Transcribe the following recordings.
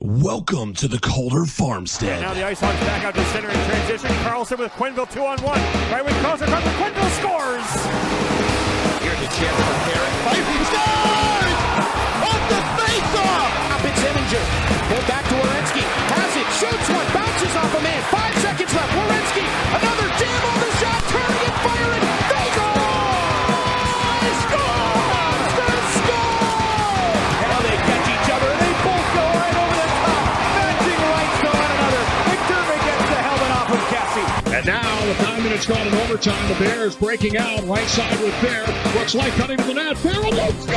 Welcome to the Calder Farmstead. Now the Ice Hawks back out to center in transition. Carlson with Quenneville 2-on-1. Right with Korsak, Quenneville scores! Here's a chance for Carrick. Fighting scores! Off the face-off! Up it's Eminger. Pulled back to Werenski. Has it. Shoots one. Bounces off a man. 5 seconds left. Werenski. Another jam on the shot. Turning and firing. They go! Scores! They score! Now they catch each other. They both go right over the top. Matching rights to one another. McDermott gets the helmet off of Cassie. And now with 9 minutes gone in overtime, the Bears breaking out right side with Bear. Looks like cutting to the net. Bear will score!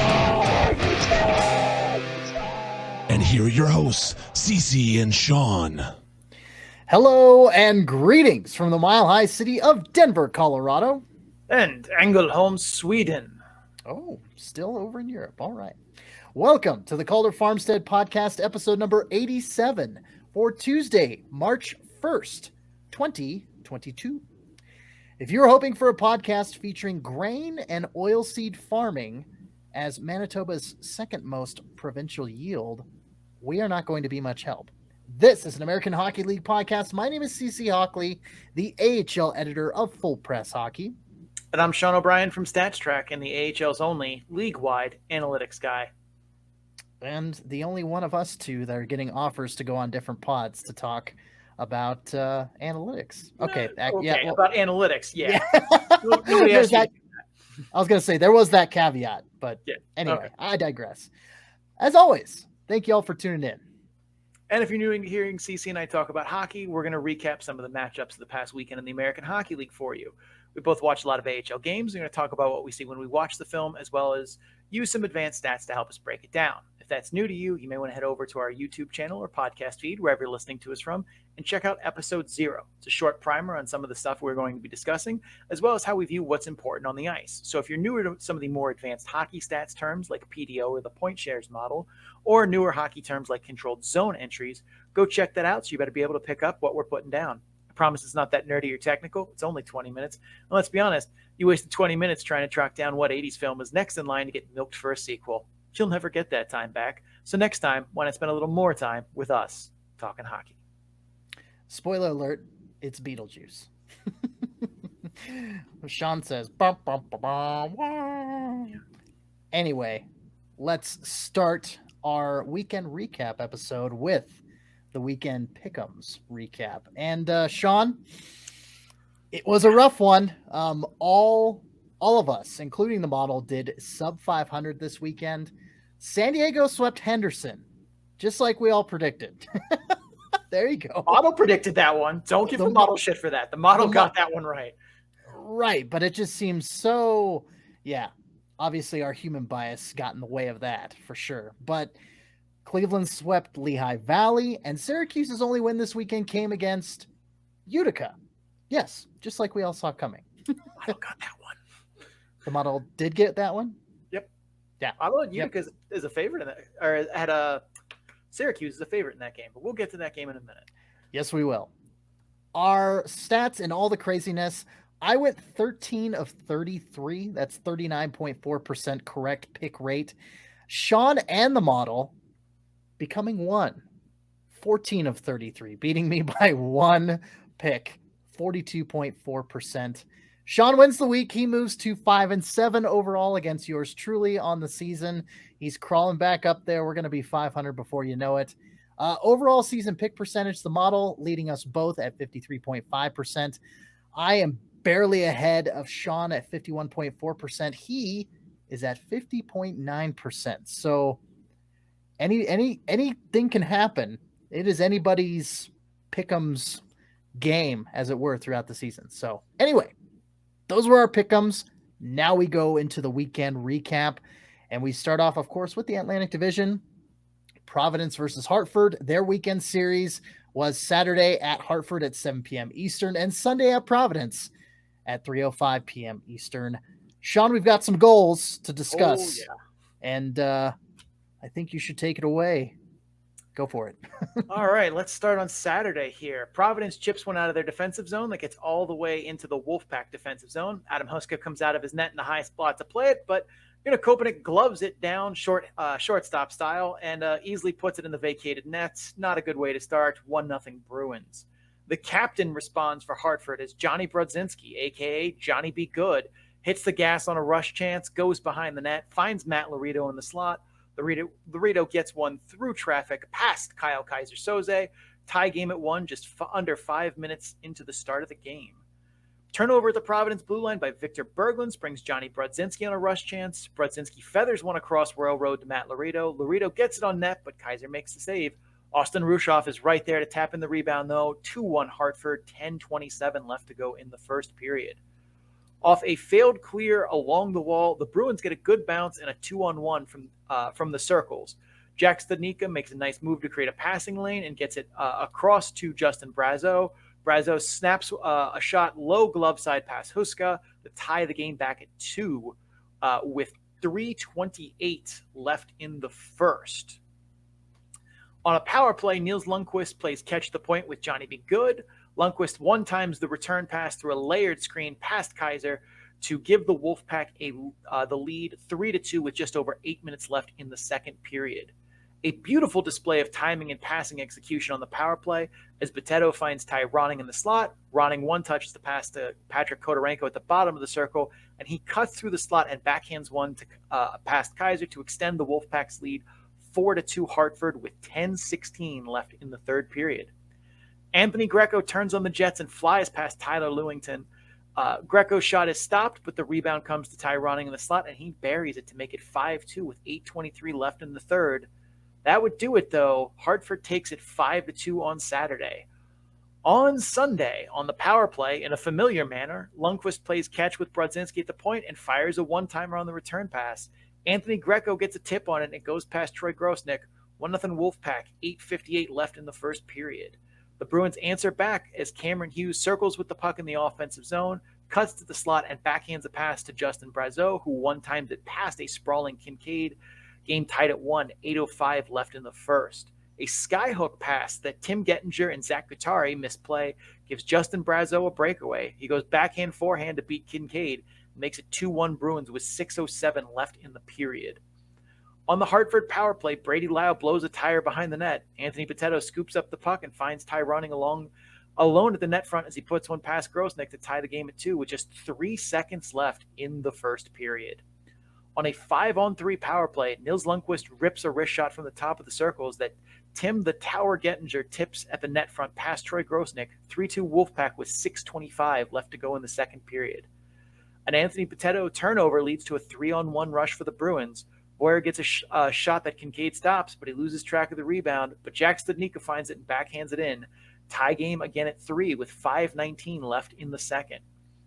And here are your hosts, Cece and Sean. Hello and greetings from the mile-high city of Denver, Colorado. And Ängelholm, Sweden. Oh, still over in Europe. All right. Welcome to the Calder Farmstead podcast, episode number 87 for Tuesday, March 1st, 2022. If you're hoping for a podcast featuring grain and oilseed farming as Manitoba's second most provincial yield, we are not going to be much help. This is an American Hockey League podcast. My name is CC Hockley, the AHL editor of Full Press Hockey. And I'm Sean O'Brien from StatsTrack and the AHL's only league-wide analytics guy. And the only one of us two that are getting offers to go on different pods to talk about analytics. Okay. About analytics, yeah. Nobody asked that. I was going to say, there was that caveat, but anyway, okay. I digress. As always, thank you all for tuning in. And if you're new to hearing CC and I talk about hockey, we're going to recap some of the matchups of the past weekend in the American Hockey League for you. We both watched a lot of AHL games. We're going to talk about what we see when we watch the film, as well as use some advanced stats to help us break it down. If that's new to you, you may want to head over to our YouTube channel or podcast feed, wherever you're listening to us from, and check out episode 0. It's a short primer on some of the stuff we're going to be discussing, as well as how we view what's important on the ice. So if you're newer to some of the more advanced hockey stats terms like PDO or the point shares model, or newer hockey terms like controlled zone entries, go check that out so you better be able to pick up what we're putting down. I promise it's not that nerdy or technical. It's only 20 minutes. And let's be honest, you wasted 20 minutes trying to track down what 80s film is next in line to get milked for a sequel. You'll never get that time back. So next time, why not spend a little more time with us talking hockey? Spoiler alert, it's Beetlejuice. Sean says, bum, bum, bum, bum, wah. Anyway, let's start our weekend recap episode with the weekend pick'ems recap. And Sean, it was a rough one. All of us, including the model, did sub 500 this weekend. San Diego swept Henderson, just like we all predicted. There you go. Model predicted that one. Don't give the model shit for that. The model got that one right. Right, but it just seems so, obviously our human bias got in the way of that, for sure. But Cleveland swept Lehigh Valley, and Syracuse's only win this weekend came against Utica. Yes, just like we all saw coming. The model got that one. The model did get that one? Yep. Yeah. I thought Utica is a favorite in that, or had a Syracuse is a favorite in that game, but we'll get to that game in a minute. Yes, we will. Our stats and all the craziness, I went 13 of 33. That's 39.4% correct pick rate. Sean and the model becoming 14 of 33, beating me by 1 pick, 42.4%. Sean wins the week. He moves to 5-7 overall against yours truly on the season. He's crawling back up there. We're going to be 500 before you know it. Overall season pick percentage, the model leading us both at 53.5%. I am barely ahead of Sean at 51.4%. He is at 50.9%. So anything can happen. It is anybody's pick'ems game, as it were, throughout the season. So anyway, those were our pick'ems. Now we go into the weekend recap, and we start off, of course, with the Atlantic Division. Providence versus Hartford. Their weekend series was Saturday at Hartford at 7 p.m. Eastern and Sunday at Providence at 3:05 p.m. Eastern. Sean, we've got some goals to discuss. Oh, yeah. And I think you should take it away. Go for it. All right, let's start on Saturday here. Providence chips one out of their defensive zone that gets all the way into the Wolfpack defensive zone. Adam Huska comes out of his net in the high spot to play it, but Koepenick gloves it down shortstop style and easily puts it in the vacated net. Not a good way to start. 1-0 Bruins. The captain responds for Hartford as Johnny Brodzinski, a.k.a. Johnny Be Good, hits the gas on a rush chance, goes behind the net, finds Matt Laredo in the slot. Laredo gets one through traffic past Kyle Kaiser-Soze. Tie game at 1 just under 5 minutes into the start of the game. Turnover at the Providence blue line by Victor Berglund brings Johnny Brodzinski on a rush chance. Brodzinski feathers one across Royal Road to Matt Laredo. Laredo gets it on net, but Kaiser makes the save. Austin Rushoff is right there to tap in the rebound, though. 2-1 Hartford, 10:27 left to go in the first period. Off a failed clear along the wall, the Bruins get a good bounce and a 2-on-1 from the circles. Jack Studnicka makes a nice move to create a passing lane and gets it across to Justin Brazeau. Brazeau snaps a shot low glove side past Huska to tie the game back at 2 with 3:28 left in the first. On a power play, Niels Lundqvist plays catch the point with Johnny Be Good. Lundqvist one-times the return pass through a layered screen past Kaiser to give the Wolfpack the lead 3-2 with just over 8 minutes left in the second period. A beautiful display of timing and passing execution on the power play as Patetto finds Ty Ronning in the slot. Ronning one touches the pass to Patrick Kodorenko at the bottom of the circle, and he cuts through the slot and backhands one to past Kaiser to extend the Wolfpack's lead 4-2 Hartford with 10:16 left in the third period. Anthony Greco turns on the Jets and flies past Tyler Lewington. Greco's shot is stopped, but the rebound comes to Ty Ronning in the slot, and he buries it to make it 5-2 with 8:23 left in the third. That would do it, though. Hartford takes it 5-2 on Saturday. On Sunday, on the power play, in a familiar manner, Lundqvist plays catch with Brodzinski at the point and fires a one-timer on the return pass. Anthony Greco gets a tip on it, and it goes past Troy Grosnick. 1-0 Wolfpack, 8:58 left in the first period. The Bruins answer back as Cameron Hughes circles with the puck in the offensive zone, cuts to the slot, and backhands a pass to Justin Brazeau, who one-times it past a sprawling Kincaid. Game tied at 1, 8:05 left in the first. A skyhook pass that Tim Gettinger and Zach Guattari misplay gives Justin Brazeau a breakaway. He goes backhand forehand to beat Kincaid and makes it 2-1 Bruins with 6:07 left in the period. On the Hartford power play, Brady Lau blows a tire behind the net. Anthony Patetto scoops up the puck and finds Ty Ronning alone at the net front as he puts one past Grosnick to tie the game at 2 with just 3 seconds left in the first period. On a 5-on-3 power play, Nils Lundqvist rips a wrist shot from the top of the circles that Tim the Tower Gettinger tips at the net front past Troy Grosnick. 3-2 Wolfpack with 6:25 left to go in the second period. An Anthony Patetto turnover leads to a 3-on-1 rush for the Bruins. Boyer gets a shot that Kincaid stops, but he loses track of the rebound. But Jack Studnicka finds it and backhands it in. Tie game again at 3 with 5:19 left in the second.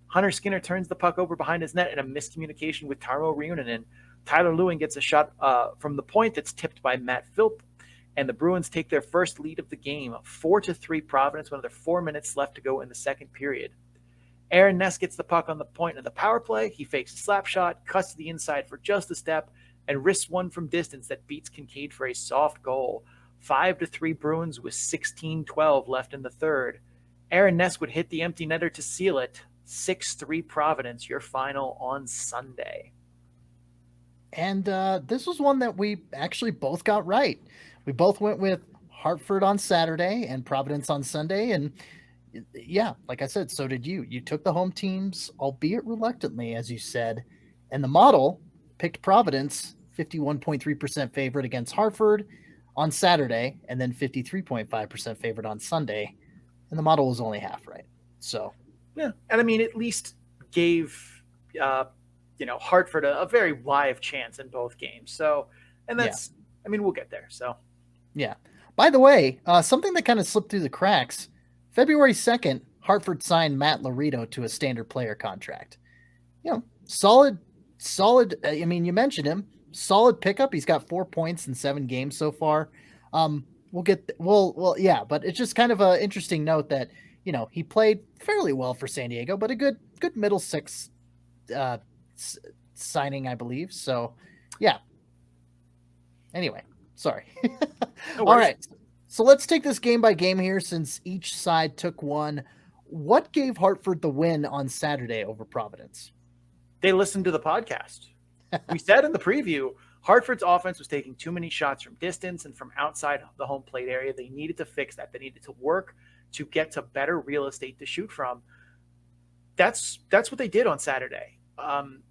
Hunter Skinner turns the puck over behind his net in a miscommunication with Tarmo Reunanen. Tyler Lewin gets a shot from the point that's tipped by Matt Philp, and the Bruins take their first lead of the game, 4-3 Providence, with another 4 minutes left to go in the second period. Aaron Ness gets the puck on the point of the power play. He fakes a slap shot, cuts to the inside for just a step, and risks one from distance that beats Kincaid for a soft goal. 5-3 Bruins with 16:12 left in the third. Aaron Ness would hit the empty netter to seal it. 6-3 Providence, your final on Sunday. And this was one that we actually both got right. We both went with Hartford on Saturday and Providence on Sunday. And yeah, like I said, so did you. You took the home teams, albeit reluctantly, as you said. And the model picked Providence, 51.3% favorite against Hartford on Saturday, and then 53.5% favorite on Sunday. And the model was only half right. So yeah, and I mean, at least gave Hartford a very live chance in both games. So, and that's, yeah. I mean, we'll get there. So, yeah. By the way, something that kind of slipped through the cracks. February 2nd, Hartford signed Matt Laredo to a standard player contract. Solid. I mean, you mentioned him. Solid pickup. He's got 4 points in 7 games so far. Yeah, but it's just kind of an interesting note that, he played fairly well for San Diego, but a good middle six signing, I believe. So, yeah. Anyway, sorry. No All right. So let's take this game by game here since each side took one. What gave Hartford the win on Saturday over Providence? They listened to the podcast. We said in the preview, Hartford's offense was taking too many shots from distance and from outside the home plate area. They needed to fix that. They needed to work to get to better real estate to shoot from. That's what they did on Saturday.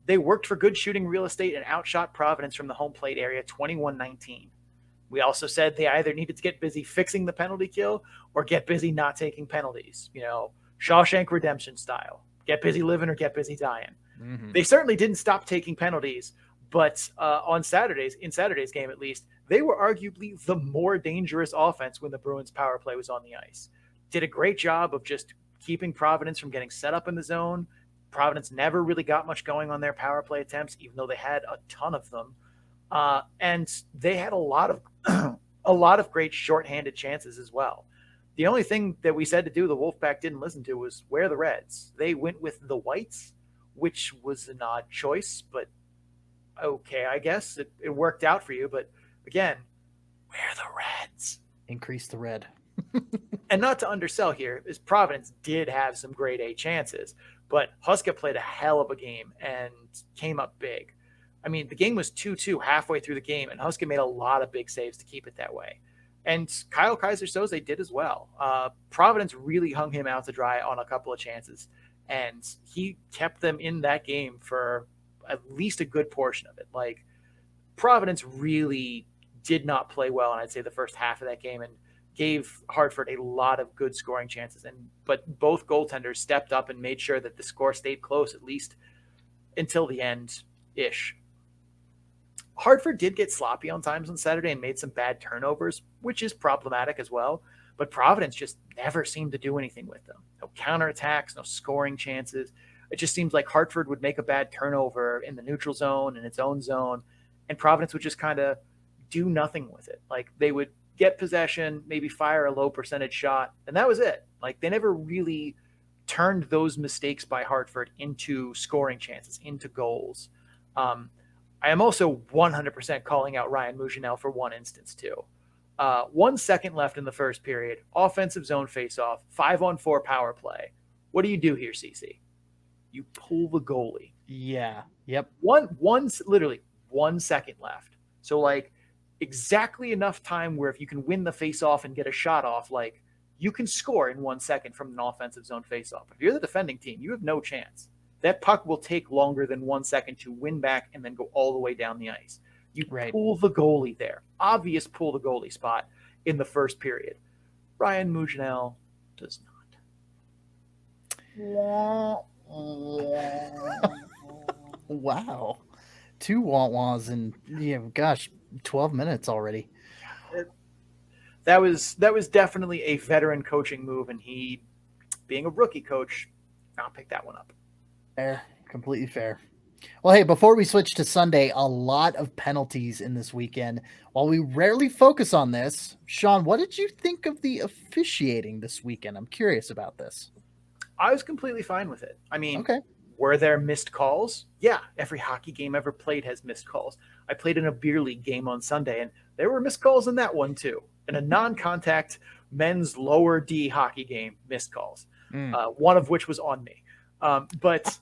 They worked for good shooting real estate and outshot Providence from the home plate area 21-19. We also said they either needed to get busy fixing the penalty kill or get busy not taking penalties, Shawshank Redemption style. Get busy living or get busy dying. Mm-hmm. They certainly didn't stop taking penalties, but in Saturday's game at least, they were arguably the more dangerous offense when the Bruins power play was on the ice. Did a great job of just keeping Providence from getting set up in the zone. Providence never really got much going on their power play attempts, even though they had a ton of them. And they had a lot of great shorthanded chances as well. The only thing that we said to do the Wolfpack didn't listen to was wear the reds. They went with the whites, which was an odd choice, but okay, I guess it worked out for you. But again, wear the reds. Increase the red. And not to undersell here, is Providence did have some grade A chances, but Huska played a hell of a game and came up big. I mean, the game was 2-2 halfway through the game, and Huska made a lot of big saves to keep it that way. And Kyle Kaiser-Soze did as well. Providence really hung him out to dry on a couple of chances, and he kept them in that game for at least a good portion of it. Like, Providence really did not play well, and I'd say the first half of that game, and gave Hartford a lot of good scoring chances. But both goaltenders stepped up and made sure that the score stayed close, at least until the end-ish. Hartford did get sloppy on times on Saturday and made some bad turnovers, which is problematic as well. But Providence just never seemed to do anything with them. No counterattacks, no scoring chances. It just seems like Hartford would make a bad turnover in the neutral zone, in its own zone, and Providence would just kind of do nothing with it. Like, they would get possession, maybe fire a low percentage shot, and that was it. Like, they never really turned those mistakes by Hartford into scoring chances, into goals. I am also 100% calling out Ryan Mujanel for one instance too. 1 second left in the first period, offensive zone faceoff, 5-on-4 power play. What do you do here, CC? You pull the goalie. Yeah. Yep. Literally 1 second left. So like exactly enough time where if you can win the faceoff and get a shot off, like you can score in 1 second from an offensive zone faceoff. If you're the defending team, you have no chance. That puck will take longer than 1 second to win back and then go all the way down the ice. You pull the goalie there. Obvious pull the goalie spot in the first period. Ryan Mujanel does not. Wow. 2 wah-wahs in, 12 minutes already. That was definitely a veteran coaching move, and he, being a rookie coach, I'll pick that one up. Fair. Completely fair. Well, hey, before we switch to Sunday, a lot of penalties in this weekend. While we rarely focus on this, Sean, what did you think of the officiating this weekend? I'm curious about this. I was completely fine with it. I mean, okay. Were there missed calls? Yeah, every hockey game ever played has missed calls. I played in a beer league game on Sunday, and there were missed calls in that one too. In a non-contact men's lower D hockey game, missed calls. One of which was on me. But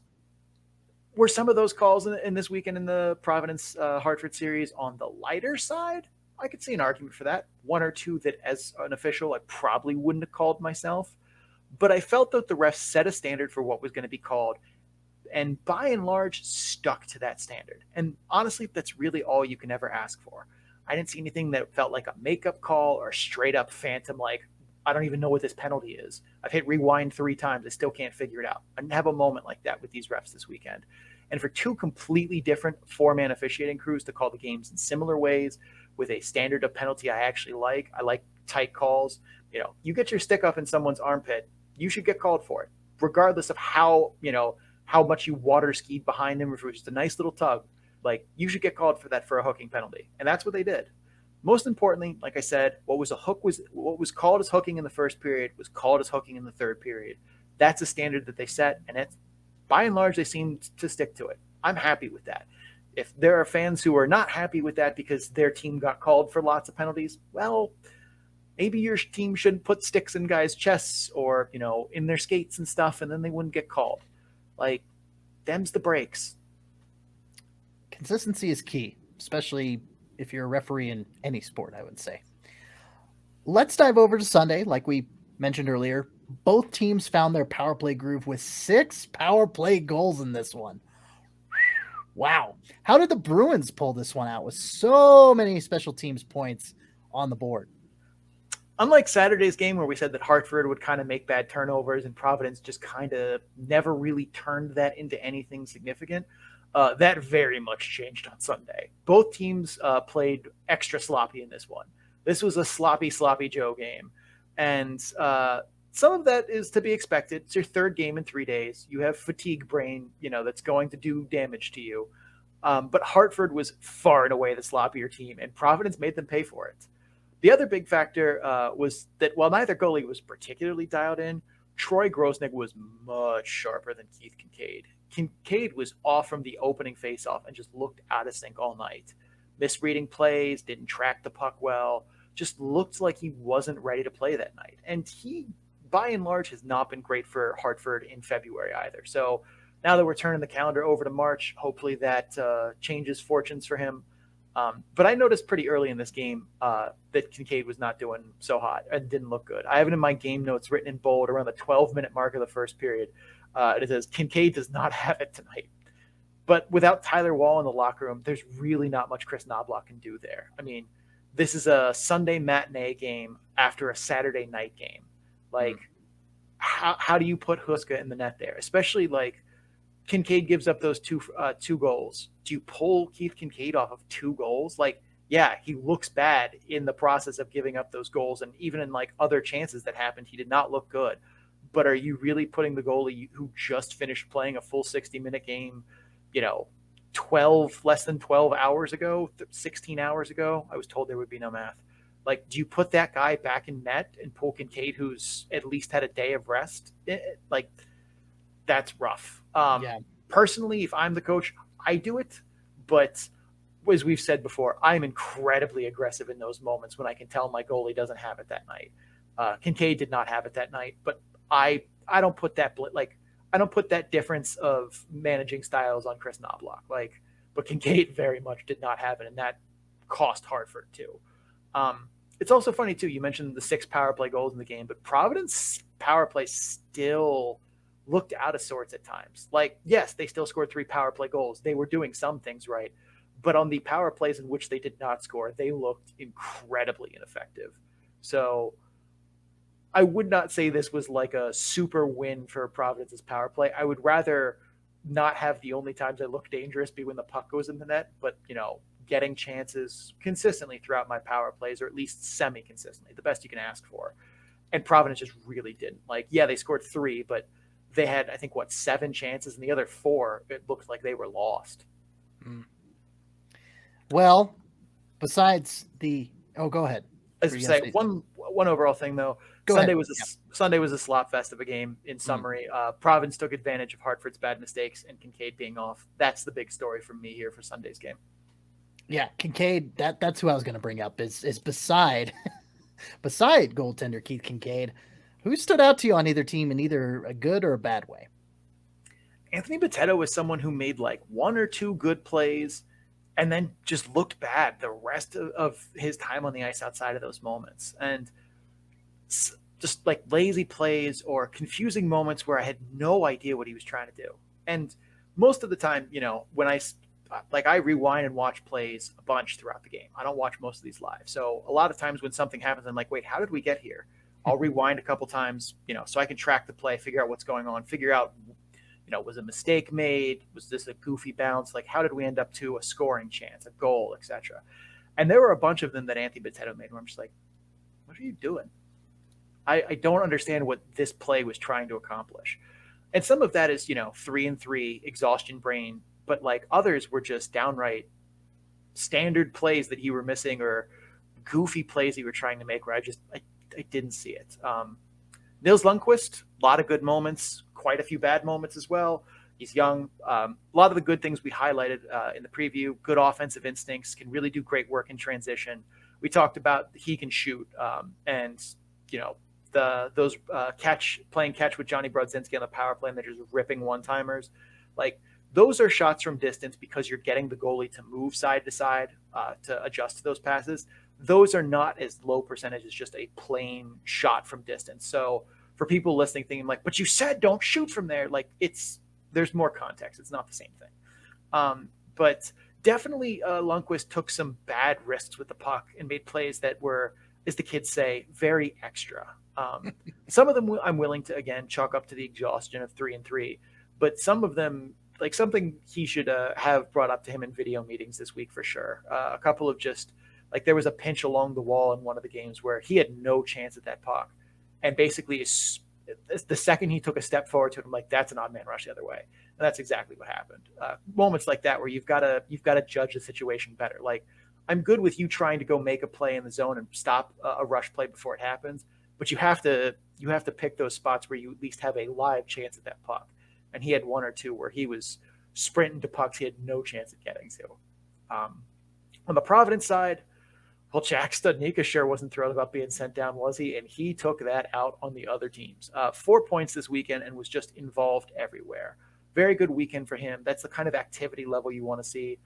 were some of those calls in this weekend in the Providence Hartford series on the lighter side? I could see an argument for that. One or two that as an official I probably wouldn't have called myself. But I felt that the refs set a standard for what was going to be called and by and large stuck to that standard. And honestly, that's really all you can ever ask for. I didn't see anything that felt like a makeup call or straight up phantom, like, I don't even know what this penalty is. I've hit rewind 3 times. I still can't figure it out. I didn't have a moment like that with these refs this weekend. And for 2 completely different 4-man officiating crews to call the games in similar ways with a standard of penalty I actually like. I like tight calls. You get your stick up in someone's armpit, you should get called for it, regardless of how much you water skied behind him, or if it was just a nice little tug. Like, you should get called for that for a hooking penalty. And that's what they did. Most importantly, like I said, what was called as hooking in the first period was called as hooking in the third period. That's a standard that they set, and it's, by and large, they seem to stick to it. I'm happy with that. If there are fans who are not happy with that because their team got called for lots of penalties, well, maybe your team shouldn't put sticks in guys' chests or, in their skates and stuff, and then they wouldn't get called. Like, them's the breaks. consistency is key, especially if you're a referee in any sport, I would say. Let's dive over to Sunday. Like we mentioned earlier, both teams found their power play groove with 6 power play goals in this one. Wow. How did the Bruins pull this one out with so many special teams points on the board? Unlike Saturday's game where we said that Hartford would kind of make bad turnovers and Providence just kind of never really turned that into anything significant, that very much changed on Sunday. Both teams played extra sloppy in this one. This was a sloppy Joe game. And some of that is to be expected. It's your third game in 3 days. You have fatigue brain, that's going to do damage to you. But Hartford was far and away the sloppier team, and Providence made them pay for it. The other big factor was that while neither goalie was particularly dialed in, Troy Grosnick was much sharper than Keith Kincaid. Kincaid was off from the opening faceoff and just looked out of sync all night. Misreading plays, didn't track the puck well, just looked like he wasn't ready to play that night. And he, by and large, has not been great for Hartford in February either. So now that we're turning the calendar over to March, hopefully that changes fortunes for him. But I noticed pretty early in this game that Kincaid was not doing so hot and didn't look good. I have it in my game notes written in bold around the 12-minute mark of the first period. It says, Kincaid does not have it tonight. But without Tyler Wall in the locker room, there's really not much Chris Knobloch can do there. I mean, this is a Sunday matinee game after a Saturday night game. Like, how do you put Huska in the net there? Especially, like, Kincaid gives up those two goals. Do you pull Keith Kincaid off of 2 goals? Like, yeah, he looks bad in the process of giving up those goals. And even in, like, other chances that happened, he did not look good. But are you really putting the goalie who just finished playing a full 60-minute game, less than 12 hours ago, 16 hours ago? I was told there would be no math. Like, do you put that guy back in net and pull Kincaid, who's at least had a day of rest? Like, that's rough. Personally, if I'm the coach, I do it. But as we've said before, I'm incredibly aggressive in those moments when I can tell my goalie doesn't have it that night. Kincaid did not have it that night, but I don't put that I don't put that difference of managing styles on Chris Knobloch. But Kincaid very much did not have it, and that cost Hartford too. It's also funny too. You mentioned the 6 power play goals in the game, but Providence power play still looked out of sorts at times. Like, yes, they still scored 3 power play goals. They were doing some things right, but on the power plays in which they did not score, they looked incredibly ineffective. So I would not say this was like a super win for Providence's power play. I would rather not have the only times I look dangerous be when the puck goes in the net, but, getting chances consistently throughout my power plays, or at least semi-consistently, the best you can ask for. And Providence just really didn't. Like, yeah, they scored 3, but they had, I think, 7 chances, and the other 4, it looked like they were lost. Well, besides go ahead. As I say, one overall thing though, Sunday was a slop fest of a game. In summary, Providence took advantage of Hartford's bad mistakes and Kincaid being off. That's the big story from me here for Sunday's game. Yeah, Kincaid. That's who I was going to bring up. Is beside goaltender Keith Kincaid. Who stood out to you on either team in either a good or a bad way? Anthony Patetto was someone who made 1 or 2 good plays and then just looked bad the rest of his time on the ice outside of those moments. And just lazy plays or confusing moments where I had no idea what he was trying to do. And most of the time, when I rewind and watch plays a bunch throughout the game. I don't watch most of these live. So a lot of times when something happens, I'm like, wait, how did we get here? I'll rewind a couple times, so I can track the play, figure out what's going on, figure out, was a mistake made? Was this a goofy bounce? How did we end up to a scoring chance, a goal, etc.? And there were a bunch of them that Anthony Patetto made where I'm just like, what are you doing? I don't understand what this play was trying to accomplish. And some of that is, 3-and-3 exhaustion brain, but others were just downright standard plays that you were missing or goofy plays you were trying to make where I didn't see it. Nils Lundqvist, a lot of good moments, quite a few bad moments as well. He's young. A lot of the good things we highlighted in the preview, good offensive instincts, can really do great work in transition. We talked about he can shoot and, playing catch with Johnny Brodzinski on the power play and they're just ripping one-timers. Those are shots from distance because you're getting the goalie to move side to side to adjust to those passes. Those are not as low percentage as just a plain shot from distance. So for people listening, thinking like, but you said don't shoot from there. Like there's more context. It's not the same thing. But definitely Lundqvist took some bad risks with the puck and made plays that were, as the kids say, very extra. Some of them I'm willing to, again, chalk up to the exhaustion of 3-3, but some of them, like something he should have brought up to him in video meetings this week for sure. A couple of just, like there was a pinch along the wall in one of the games where he had no chance at that puck. And basically the second he took a step forward to it, I'm like, that's an odd man rush the other way. And that's exactly what happened. Moments like that where you've got to judge the situation better. Like, I'm good with you trying to go make a play in the zone and stop a rush play before it happens, but you have to pick those spots where you at least have a live chance at that puck. And he had one or two where he was sprinting to pucks he had no chance at getting to. On the Providence side, well, Jack Studnicka sure wasn't thrilled about being sent down, was he? And he took that out on the other teams. 4 points this weekend and was just involved everywhere. Very good weekend for him. That's the kind of activity level you want to see.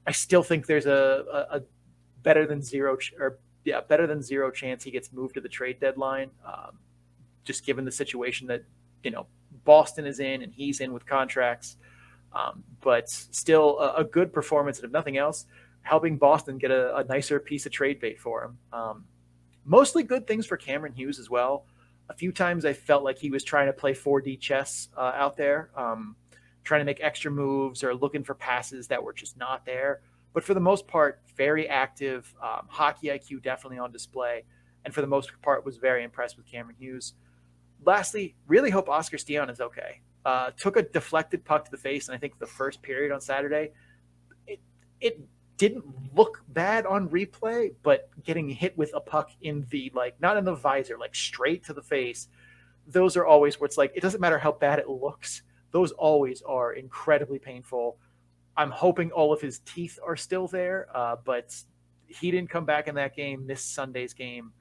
I still think there's a better than zero chance he gets moved to the trade deadline. Just given the situation that, Boston is in and he's in with contracts. But still a good performance, and if nothing else, helping Boston get a nicer piece of trade bait for him. Mostly good things for Cameron Hughes as well. A few times I felt like he was trying to play 4D chess out there, trying to make extra moves or looking for passes that were just not there. But for the most part, very active, hockey IQ definitely on display. And for the most part, was very impressed with Cameron Hughes. Lastly, really hope Oscar Stion is okay. Took a deflected puck to the face, and I think the first period on Saturday, it didn't look bad on replay, but getting hit with a puck in the, not in the visor, straight to the face, those are always where it's like, it doesn't matter how bad it looks. Those always are incredibly painful. I'm hoping all of his teeth are still there, but he didn't come back in that game, missed Sunday's game.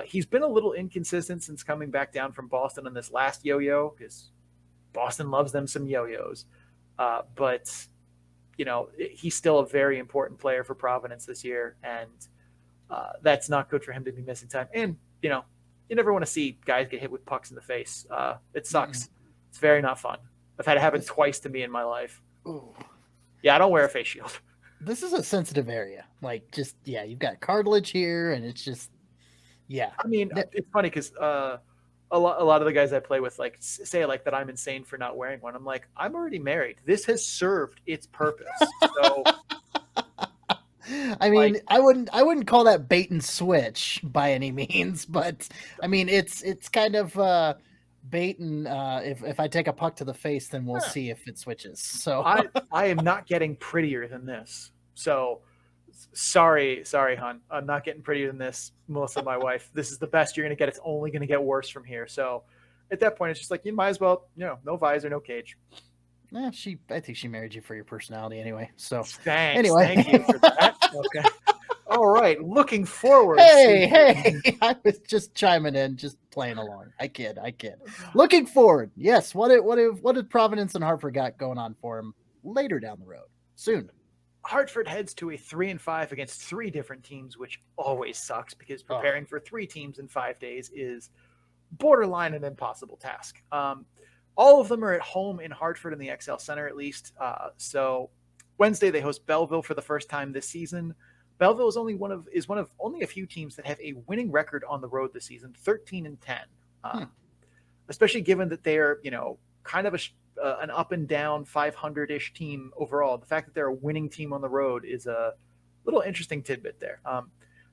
He's been a little inconsistent since coming back down from Boston on this last yo-yo, because Boston loves them some yo-yos. But, he's still a very important player for Providence this year, and that's not good for him to be missing time. And, you never want to see guys get hit with pucks in the face. It sucks. It's very not fun. I've had it happen twice to me in my life. Ooh. Yeah, I don't wear a face shield. This is a sensitive area. You've got cartilage here, and it's just, yeah. I mean, it's funny because a lot of the guys I play with say that I'm insane for not wearing one. I'm like, I'm already married. This has served its purpose. So, I mean, I wouldn't call that bait and switch by any means, but I mean, it's kind of bait and if I take a puck to the face, then we'll see if it switches. So I am not getting prettier than this. So sorry, hon. I'm not getting prettier than this. Melissa, my wife, this is the best you're going to get. It's only going to get worse from here. So at that point, it's just like, you might as well, no visor, no cage. I think she married you for your personality anyway. So thanks. Anyway. Thank you for that. Okay. All right. Looking forward. Hey, I was just chiming in, just playing along. I kid. Looking forward. Yes. What did Providence and Hartford got going on for him later down the road? Soon. Hartford heads to a 3-5 against 3 different teams, which always sucks because preparing for 3 teams in 5 days is borderline an impossible task. All of them are at home in Hartford in the XL Center, at least. So Wednesday they host Belleville for the first time this season. Belleville is one of only a few teams that have a winning record on the road this season, 13-10. Especially given that they are, kind of an up and down 500-ish team overall. The fact that they're a winning team on the road is a little interesting tidbit there.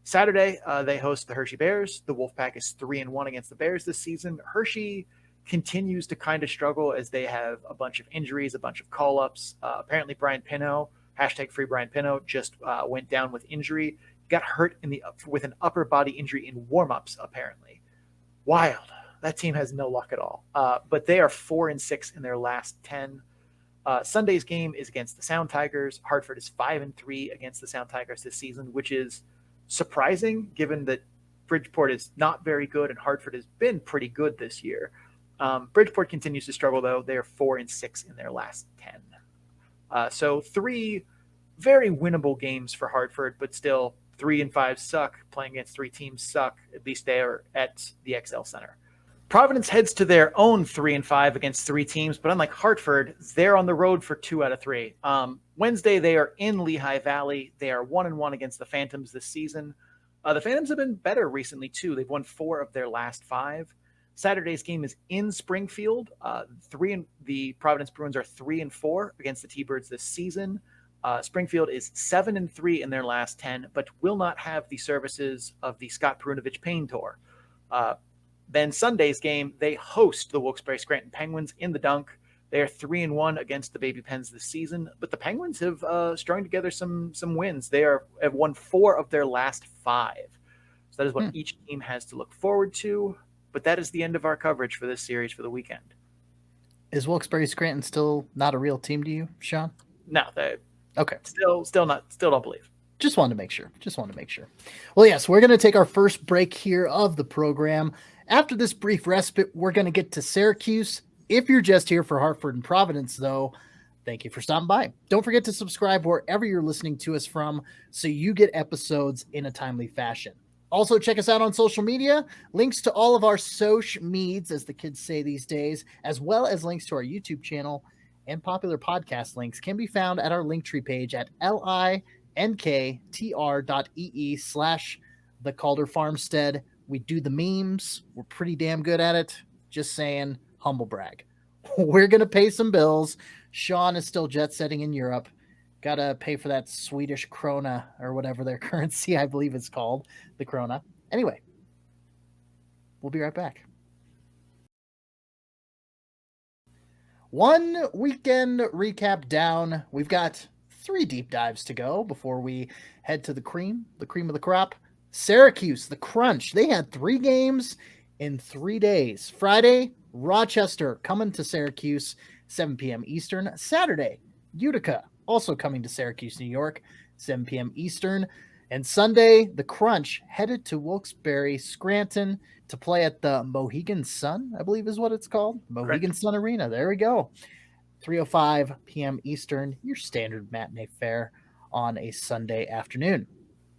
Saturday, they host the Hershey Bears. The Wolfpack is 3-1 against the Bears this season. Hershey continues to kind of struggle as they have a bunch of injuries, a bunch of call-ups. Apparently, Brian Pino, #FreeBrianPino, just went down with injury. Got hurt with an upper body injury in warm-ups, apparently. Wild. That team has no luck at all. But they are 4-6 in their last 10. Sunday's game is against the Sound Tigers. Hartford is 5-3 against the Sound Tigers this season, which is surprising given that Bridgeport is not very good and Hartford has been pretty good this year. Bridgeport continues to struggle, though. They are 4-6 in their last 10. So 3 very winnable games for Hartford, but still 3-5 suck. Playing against 3 teams suck. At least they are at the XL Center. Providence heads to their own 3-5 against 3 teams, but unlike Hartford, they're on the road for 2 out of 3. Wednesday, they are in Lehigh Valley. They are 1-1 against the Phantoms this season. The Phantoms have been better recently, too. They've won 4 of their last 5. Saturday's game is in Springfield. The Providence Bruins are 3-4 against the T-Birds this season. Springfield is 7-3 in their last 10, but will not have the services of the Scott Perunovich Payne Tour. Then Sunday's game, they host the Wilkes-Barre Scranton Penguins in the Dunk. They are 3-1 against the Baby Pens this season, but the Penguins have strung together some wins. They have won 4 of their last 5. So that is what each team has to look forward to. But that is the end of our coverage for this series for the weekend. Is Wilkes-Barre Scranton still not a real team to you, Sean? No, they okay. Still don't believe. Just wanted to make sure. Well, yes, we're going to take our first break here of the program. After this brief respite, we're going to get to Syracuse. If you're just here for Hartford and Providence, though, thank you for stopping by. Don't forget to subscribe wherever you're listening to us from so you get episodes in a timely fashion. Also, check us out on social media. Links to all of our social meds, as the kids say these days, as well as links to our YouTube channel and popular podcast links can be found at our Linktree page at linktr.ee/the Calder Farmstead. We do the memes. We're pretty damn good at it. Just saying, humble brag. We're going to pay some bills. Sean is still jet setting in Europe. Got to pay for that Swedish krona or whatever their currency, I believe it's called, the krona. Anyway, we'll be right back. One weekend recap down. We've got 3 deep dives to go before we head to the cream of the crop. Syracuse, the Crunch. They had 3 games in 3 days. Friday, Rochester coming to Syracuse, 7 p.m. Eastern. Saturday, Utica, also coming to Syracuse, New York, 7 p.m. Eastern. And Sunday, the Crunch headed to Wilkes-Barre Scranton to play at the Mohegan Sun, I believe is what it's called. Mohegan Sun Arena. There we go. 3:05 p.m. Eastern, your standard matinee fare on a Sunday afternoon.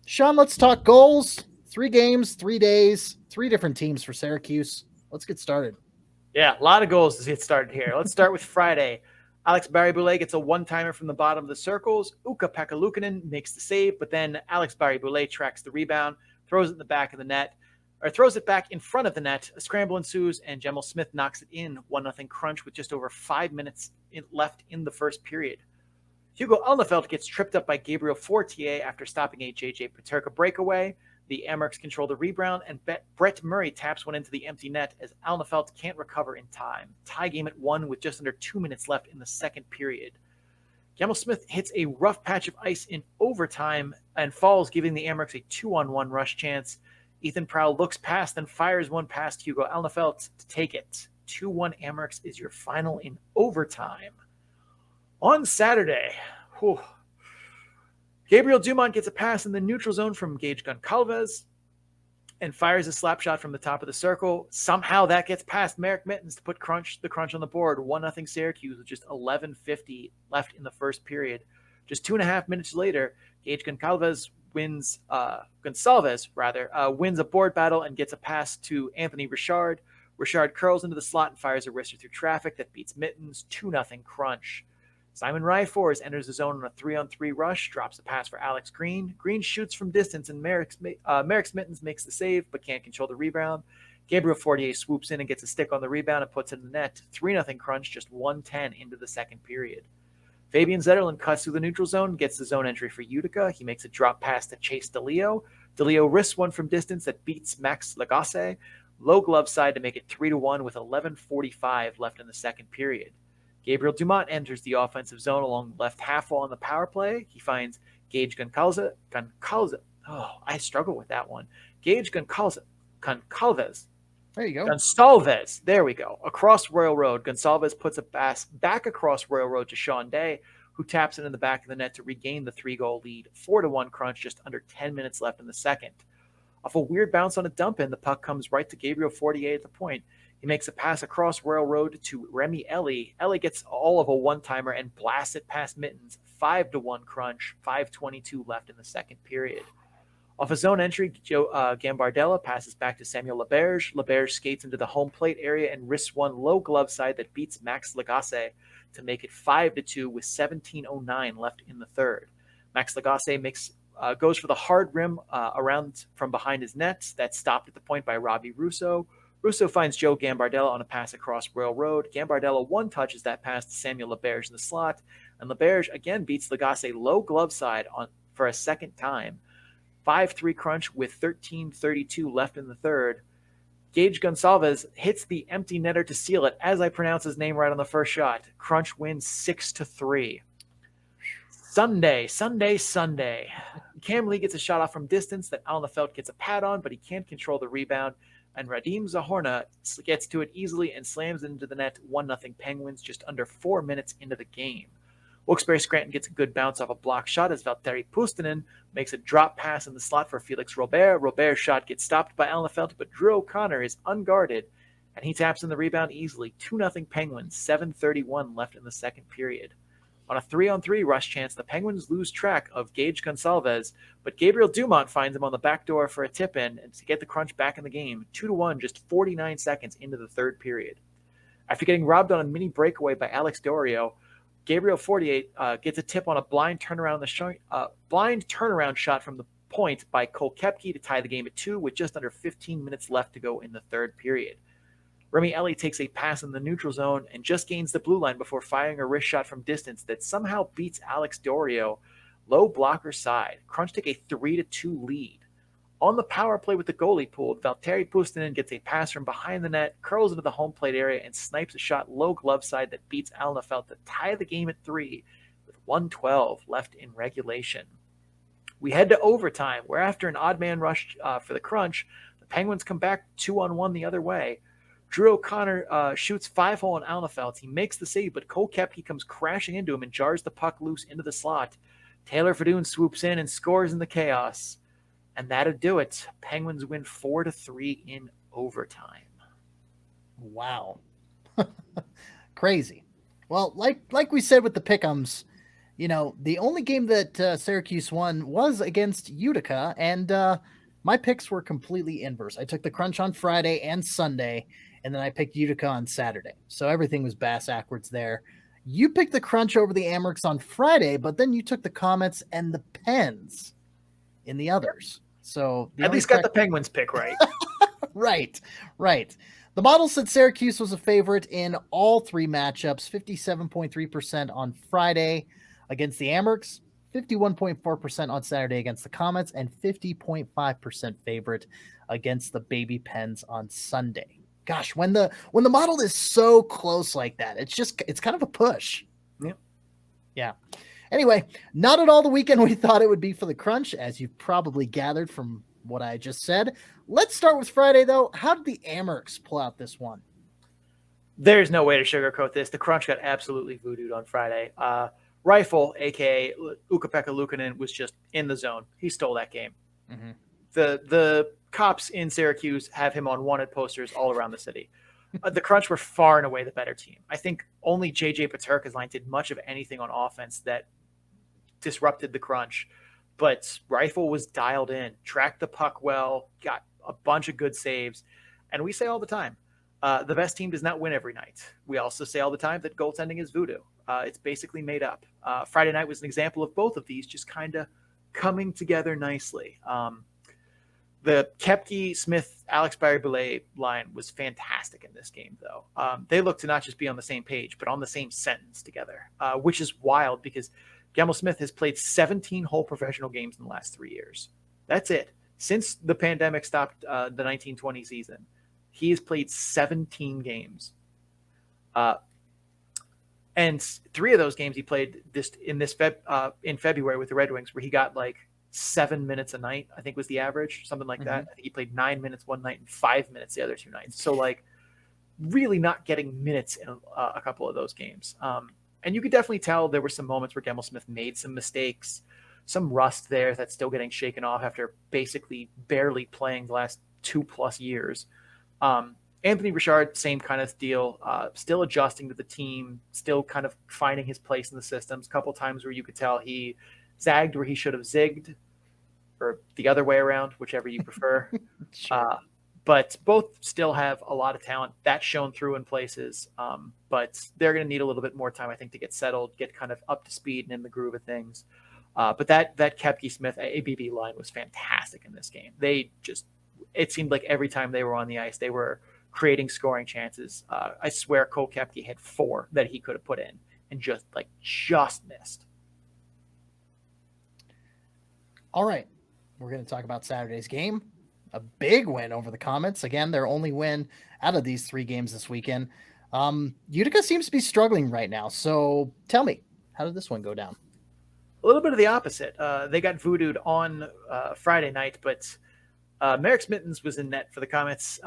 Sean, let's talk goals. 3 games, 3 days, 3 different teams for Syracuse. Let's get started. Yeah, a lot of goals to get started here. Let's start with Friday. Alex Barry-Boulet gets a one-timer from the bottom of the circles. Ukko-Pekka Luukkonen makes the save, but then Alex Barry-Boulet tracks the rebound, throws it in the back of the net, or throws it back in front of the net. A scramble ensues, and Gemel Smith knocks it in. 1-0 Crunch with just over 5 minutes left in the first period. Hugo Alnefelt gets tripped up by Gabriel Fortier after stopping a J.J. Peterka breakaway. The Amerks control the rebound, and Brett Murray taps one into the empty net as Alnefelt can't recover in time. Tie game at 1 with just under 2 minutes left in the second period. Gemel Smith hits a rough patch of ice in overtime and falls, giving the Amerks a 2-on-1 rush chance. Ethan Prowl looks past and fires one past Hugo Alnefelt to take it. 2-1 Amerks is your final in overtime. On Saturday, Gabriel Dumont gets a pass in the neutral zone from Gage Gonzalez and fires a slap shot from the top of the circle. Somehow that gets past Merrick Mittens to put the Crunch on the board. 1-0 Syracuse with just 11:50 left in the first period. Just 2.5 minutes later, Gage Gonzalez wins a board battle and gets a pass to Anthony Richard. Richard curls into the slot and fires a wrister through traffic that beats Mittens. 2-0 Crunch. Simon Ryfors enters the zone on a 3-on-3 rush, drops a pass for Alex Green. Green shoots from distance, and Merrick's Mittens makes the save, but can't control the rebound. Gabriel Fortier swoops in and gets a stick on the rebound and puts it in the net. 3-0 Crunch, just 1:10 into the second period. Fabian Zetterlund cuts through the neutral zone, gets the zone entry for Utica. He makes a drop pass to Chase DeLeo. DeLeo risks one from distance that beats Max Lagasse. Low glove side to make it 3-1 with 11:45 left in the second period. Gabriel Dumont enters the offensive zone along the left half wall on the power play. He finds Gage Gonzalez. Oh, I struggle with that one. Gage Gonzalez. There you go. Gonsalves. There we go. Across Royal Road, Gonsalves puts a pass back across Royal Road to Sean Day, who taps it in the back of the net to regain the 3-goal lead. 4-1 Crunch, just under 10 minutes left in the second. Off a weird bounce on a dump in, the puck comes right to Gabriel Fortier at the point. He makes a pass across Royal Road to Remy Ellie. Ellie gets all of a one-timer and blasts it past Mittens. 5-1 crunch, 5:22 left in the second period. Off a zone entry, Joe Gambardella passes back to Samuel Laberge. Laberge skates into the home plate area and risks one low glove side that beats Max Lagasse to make it 5-2 with 17:09 left in the third. Max Lagasse goes for the hard rim around from behind his net. That's stopped at the point by Robbie Russo. Russo finds Joe Gambardella on a pass across Royal Road. Gambardella one-touches that pass to Samuel Laberge in the slot, and Laberge again beats Lagasse low glove side for a second time. 5-3 crunch with 13:32 left in the third. Gage Gonzalez hits the empty netter to seal it, as I pronounce his name right on the first shot. Crunch wins 6-3. Sunday. Cam Lee gets a shot off from distance that Alnefelt gets a pad on, but he can't control the rebound. And Radim Zahorna gets to it easily and slams it into the net. 1-0 Penguins just under 4 minutes into the game. Wilkes-Barre Scranton gets a good bounce off a block shot as Valtteri Puustinen makes a drop pass in the slot for Felix Robert. Robert's shot gets stopped by Alnefelt, but Drew O'Connor is unguarded, and he taps in the rebound easily. 2-0 Penguins, 7:31 left in the second period. On a 3-on-3 rush chance, the Penguins lose track of Gage Gonzalez, but Gabriel Dumont finds him on the back door for a tip-in and to get the crunch back in the game. 2-1, just 49 seconds into the third period. After getting robbed on a mini breakaway by Alex Dorio, Gabriel Fortier gets a tip on a blind turnaround shot from the point by Cole Koepke to tie the game at 2 with just under 15 minutes left to go in the third period. Remy Ellie takes a pass in the neutral zone and just gains the blue line before firing a wrist shot from distance that somehow beats Alex Dorio. Low blocker side. Crunch take a 3-2 lead. On the power play with the goalie pulled, Valtteri Puustinen gets a pass from behind the net, curls into the home plate area, and snipes a shot low glove side that beats Alnefelt to tie the game at 3 with 1:12 left in regulation. We head to overtime, where after an odd man rush for the crunch, the Penguins come back 2-on-1 the other way. Drew O'Connor shoots 5-hole on Alnefelt. He makes the save, but Cole Koepke comes crashing into him and jars the puck loose into the slot. Taylor Fedun swoops in and scores in the chaos. And that'll do it. Penguins win 4-3 in overtime. Wow. Crazy. Well, like we said with the pick'ems, the only game that Syracuse won was against Utica, and my picks were completely inverse. I took the crunch on Friday and Sunday, and then I picked Utica on Saturday. So everything was backwards there. You picked the crunch over the Amerks on Friday, but then you took the Comets and the Pens in the others. So at least got the Penguins pick right. Right. The model said Syracuse was a favorite in all three matchups, 57.3% on Friday against the Amerks, 51.4% on Saturday against the Comets, and 50.5% favorite against the Baby Pens on Sunday. Gosh, when the model is so close like that, it's kind of a push. Yeah. Anyway, not at all the weekend we thought it would be for the crunch, as you've probably gathered from what I just said. Let's start with Friday, though. How did the Amerks pull out this one? There's no way to sugarcoat this. The crunch got absolutely voodooed on Friday. Rifle, a.k.a. Ukko-Pekka Luukkonen, was just in the zone. He stole that game. Mm-hmm. The cops in Syracuse have him on wanted posters all around the city. The crunch were far and away the better team. I think only J.J. Paterka's line did much of anything on offense that disrupted the crunch. But Rifle was dialed in, tracked the puck well, got a bunch of good saves. And we say all the time, the best team does not win every night. We also say all the time that goaltending is voodoo. It's basically made up. Friday night was an example of both of these just kind of coming together nicely. The Koepke, Smith, Alex Barré-Boulet line was fantastic in this game, though. They looked to not just be on the same page, but on the same sentence together, which is wild because Gamble Smith has played 17 whole professional games in the last 3 years. That's it. Since the pandemic stopped the 1920 season, he has played 17 games. And 3 of those games he played in February with the Red Wings, where he got like 7 minutes a night, I think was the average, something like that. I think he played 9 minutes one night and 5 minutes the other 2 nights. So like really not getting minutes in a couple of those games. And you could definitely tell there were some moments where Gamble Smith made some mistakes, some rust there that's still getting shaken off after basically barely playing the last 2+ years. Anthony Richard, same kind of deal, still adjusting to the team, still kind of finding his place in the systems. A couple times where you could tell he zagged where he should have zigged, or the other way around, whichever you prefer. Sure. But both still have a lot of talent. That's shown through in places, but they're going to need a little bit more time, I think, to get settled, get kind of up to speed and in the groove of things. But that Koepke-Smith ABB line was fantastic in this game. It seemed like every time they were on the ice, they were creating scoring chances. I swear Cole Koepke had 4 that he could have put in and just missed. All right. We're going to talk about Saturday's game. A big win over the Comets. Again, their only win out of these 3 games this weekend. Utica seems to be struggling right now. So tell me, how did this one go down? A little bit of the opposite. They got voodooed on Friday night, but Merrick Smittens was in net for the Comets,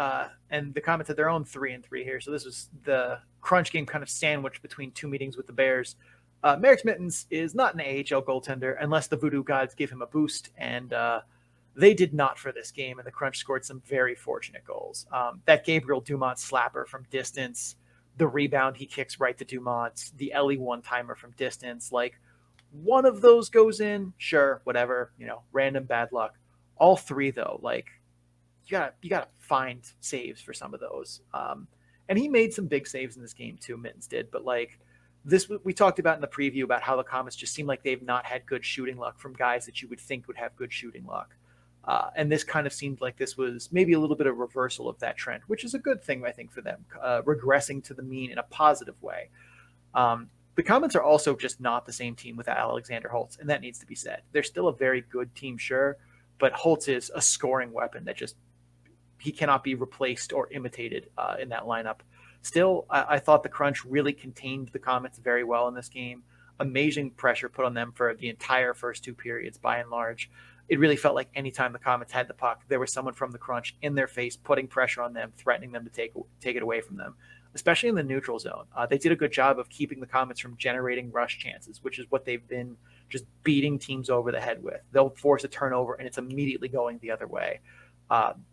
and the Comets had their own 3-3 here. So this was the crunch game kind of sandwiched between 2 meetings with the Bears. Merrick Smittens is not an AHL goaltender unless the voodoo gods give him a boost, and they did not for this game, and the Crunch scored some very fortunate goals. That Gabriel Dumont slapper from distance, the rebound he kicks right to Dumont, the Ellie one-timer from distance, one of those goes in, sure, whatever, random bad luck. All 3, though, you gotta find saves for some of those. And he made some big saves in this game too, Mittens did, but this we talked about in the preview about how the Comets just seem like they've not had good shooting luck from guys that you would think would have good shooting luck. And this kind of seemed like this was maybe a little bit of reversal of that trend, which is a good thing, I think, for them, regressing to the mean in a positive way. The Comets are also just not the same team without Alexander Holtz, and that needs to be said. They're still a very good team, sure, but Holtz is a scoring weapon that he cannot be replaced or imitated in that lineup. Still, I thought the Crunch really contained the Comets very well in this game. Amazing pressure put on them for the entire first 2 periods, by and large. It really felt like anytime the Comets had the puck, there was someone from the Crunch in their face, putting pressure on them, threatening them to take it away from them, especially in the neutral zone. They did a good job of keeping the Comets from generating rush chances, which is what they've been just beating teams over the head with. They'll force a turnover, and it's immediately going the other way.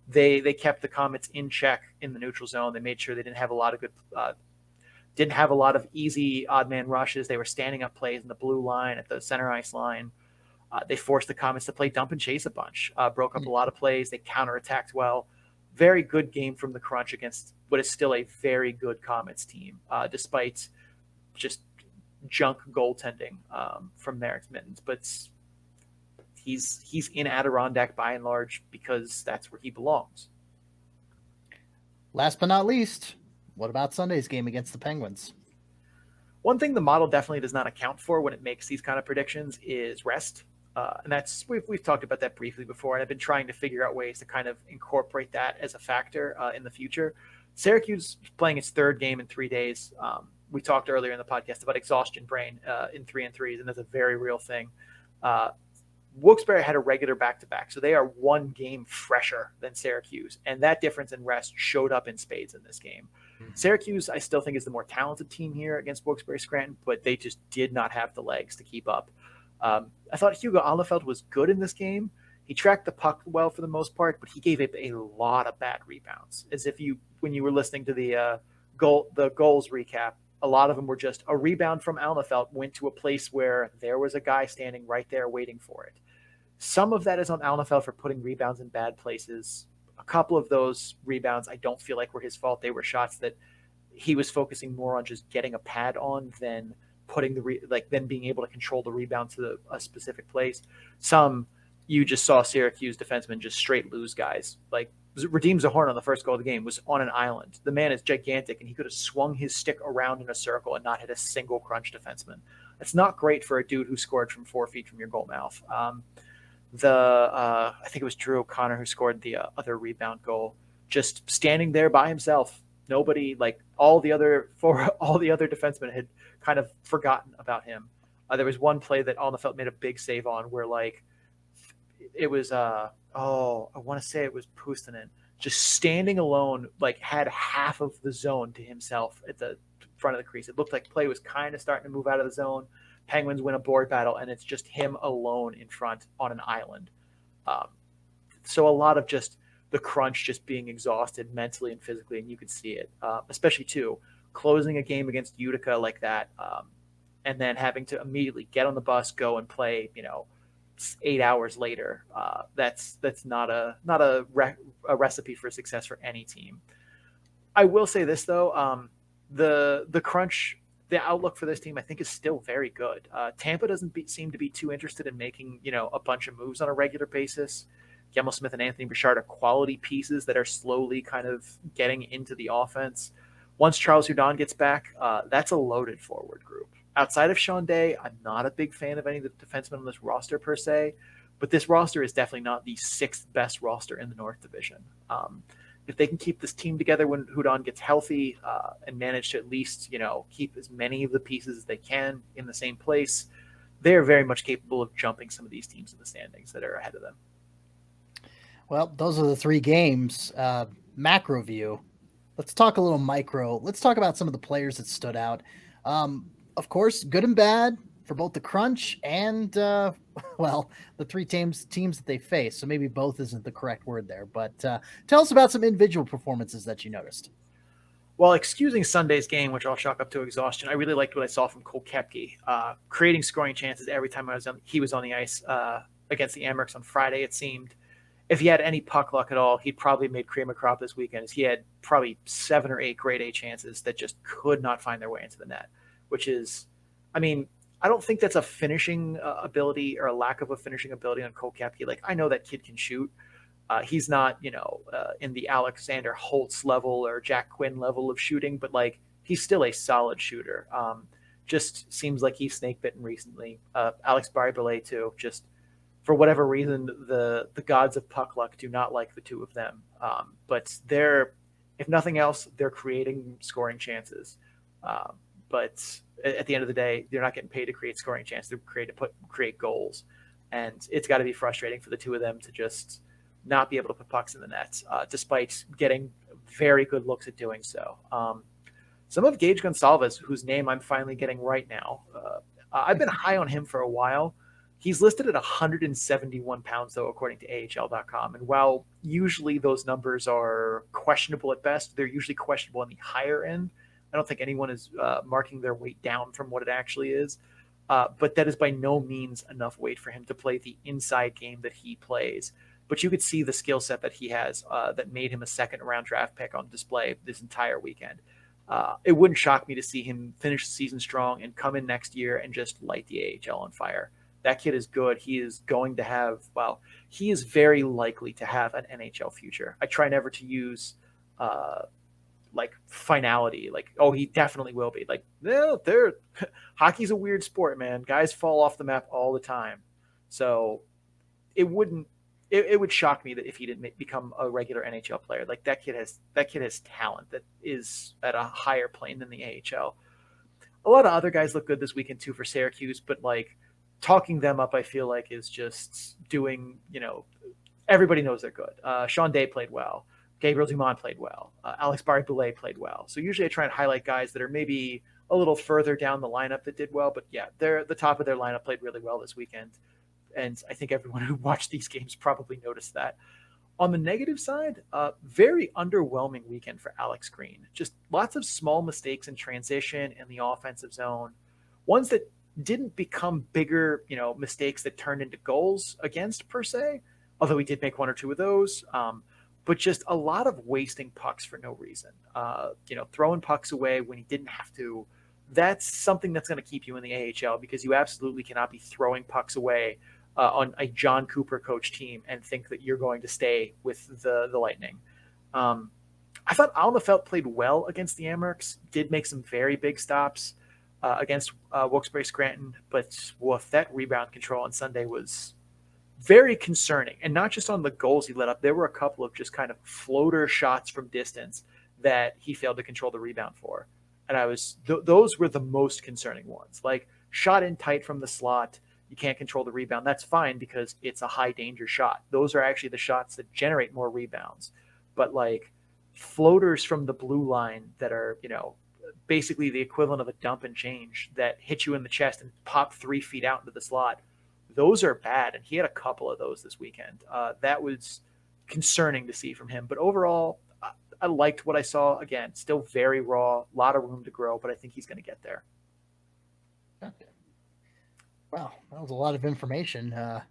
They kept the Comets in check in the neutral zone. They made sure they didn't have a lot of easy odd man rushes. They were standing up plays in the blue line at the center ice line. They forced the Comets to play dump and chase a bunch, broke up a lot of plays. They counterattacked well. Very good game from the Crunch against what is still a very good Comets team, despite just junk goaltending from Merrick Mittens. But he's in Adirondack by and large because that's where he belongs. Last but not least, what about Sunday's game against the Penguins? One thing the model definitely does not account for when it makes these kind of predictions is rest. And that's we've talked about that briefly before, and I've been trying to figure out ways to kind of incorporate that as a factor in the future. Syracuse is playing its 3rd game in 3 days. We talked earlier in the podcast about exhaustion brain in 3-3s, and that's a very real thing. Wilkes-Barre had a regular back-to-back, so they are 1 game fresher than Syracuse, and that difference in rest showed up in spades in this game. Mm-hmm. Syracuse, I still think, is the more talented team here against Wilkes-Barre Scranton, but they just did not have the legs to keep up. I thought Hugo Ahlefeld was good in this game. He tracked the puck well for the most part, but he gave up a lot of bad rebounds. As if when you were listening to the goals recap, a lot of them were just a rebound from Ahlefeld went to a place where there was a guy standing right there waiting for it. Some of that is on Ahlefeld for putting rebounds in bad places. A couple of those rebounds I don't feel like were his fault. They were shots that he was focusing more on just getting a pad on than putting then being able to control the rebound to a specific place. Some you just saw Syracuse defensemen just straight lose guys. Radim Zahorn on the first goal of the game was on an island. The man is gigantic, and he could have swung his stick around in a circle and not hit a single Crunch defenseman. It's not great for a dude who scored from 4 feet from your goal mouth. I think it was Drew O'Connor who scored the other rebound goal, just standing there by himself. Nobody, all the other defensemen had kind of forgotten about him. There was one play that Ahlefeld made a big save on where it was I want to say it was Puustinen just standing alone, had half of the zone to himself at the front of the crease. It looked like play was kind of starting to move out of the zone, Penguins win a board battle, and it's just him alone in front on an island. So a lot of just the crunch just being exhausted mentally and physically, and you could see it, especially too, closing a game against Utica like that, and then having to immediately get on the bus, go and play, 8 hours later. That's not a recipe for success for any team. I will say this though, the crunch, the outlook for this team, I think, is still very good. Tampa doesn't seem to be too interested in making, a bunch of moves on a regular basis. Gemel Smith and Anthony Bouchard are quality pieces that are slowly kind of getting into the offense. Once Charles Hudon gets back, that's a loaded forward group. Outside of Sean Day, I'm not a big fan of any of the defensemen on this roster per se, but this roster is definitely not the 6th best roster in the North Division. If they can keep this team together when Hudon gets healthy and manage to at least, keep as many of the pieces as they can in the same place, they're very much capable of jumping some of these teams in the standings that are ahead of them. Well, those are the 3 games. Macro view. Let's talk a little micro. Let's talk about some of the players that stood out. Of course, good and bad for both the crunch and, the 3 teams that they face. So maybe both isn't the correct word there. But tell us about some individual performances that you noticed. Well, excusing Sunday's game, which I'll chalk up to exhaustion, I really liked what I saw from Cole Koepke, creating scoring chances every time he was on the ice against the Amerks on Friday, it seemed. If he had any puck luck at all, he'd probably made cream of crop this weekend. He had probably 7 or 8 grade A chances that just could not find their way into the net, which is, I don't think that's a finishing ability or a lack of a finishing ability on Cole Koepke. Like, I know that kid can shoot. He's not, in the Alexander Holtz level or Jack Quinn level of shooting, but he's still a solid shooter. Just seems like he's snake bitten recently. Alex Barré-Boulet too, just, for whatever reason, the gods of puck luck do not like the two of them. But if nothing else, they're creating scoring chances. But at the end of the day, they're not getting paid to create scoring chances. They're create goals. And it's got to be frustrating for the two of them to just not be able to put pucks in the net, despite getting very good looks at doing so. Some of Gage Gonzalez, whose name I'm finally getting right now, I've been high on him for a while. He's listed at 171 pounds, though, according to AHL.com. And while usually those numbers are questionable at best, they're usually questionable on the higher end. I don't think anyone is marking their weight down from what it actually is. But that is by no means enough weight for him to play the inside game that he plays. But you could see the skill set that he has that made him a second-round draft pick on display this entire weekend. It wouldn't shock me to see him finish the season strong and come in next year and just light the AHL on fire. That kid is good. He is going to have, he is very likely to have an NHL future. I try never to use finality, he definitely will be. Hockey's a weird sport, man. Guys fall off the map all the time. So it would shock me that if he didn't become a regular NHL player. That kid has talent that is at a higher plane than the AHL. A lot of other guys look good this weekend too for Syracuse, but talking them up, I feel like, is just doing, everybody knows they're good. Sean Day played well. Gabriel Dumont played well. Alex Barré-Boulet played well. So usually I try and highlight guys that are maybe a little further down the lineup that did well. But yeah, they're the top of their lineup played really well this weekend. And I think everyone who watched these games probably noticed that. On the negative side, very underwhelming weekend for Alex Green. Just lots of small mistakes in transition in the offensive zone. Ones that didn't become bigger, mistakes that turned into goals against per se, although he did make 1 or 2 of those. But just a lot of wasting pucks for no reason. Throwing pucks away when he didn't have to. That's something that's going to keep you in the AHL, because you absolutely cannot be throwing pucks away on a John Cooper coach team and think that you're going to stay with the Lightning. I thought Alnefelt played well against the Amerks, did make some very big stops against Wilkes-Barre Scranton, but that rebound control on Sunday was very concerning. And not just on the goals he let up, there were a couple of just kind of floater shots from distance that he failed to control the rebound for. And those were the most concerning ones. Shot in tight from the slot, you can't control the rebound. That's fine because it's a high danger shot. Those are actually the shots that generate more rebounds. But floaters from the blue line that are, basically the equivalent of a dump and change that hit you in the chest and pop 3 feet out into the slot. Those are bad, and he had a couple of those this weekend. That was concerning to see from him. But overall, I liked what I saw. Again, still very raw, a lot of room to grow, but I think he's going to get there. Okay. Wow, that was a lot of information. I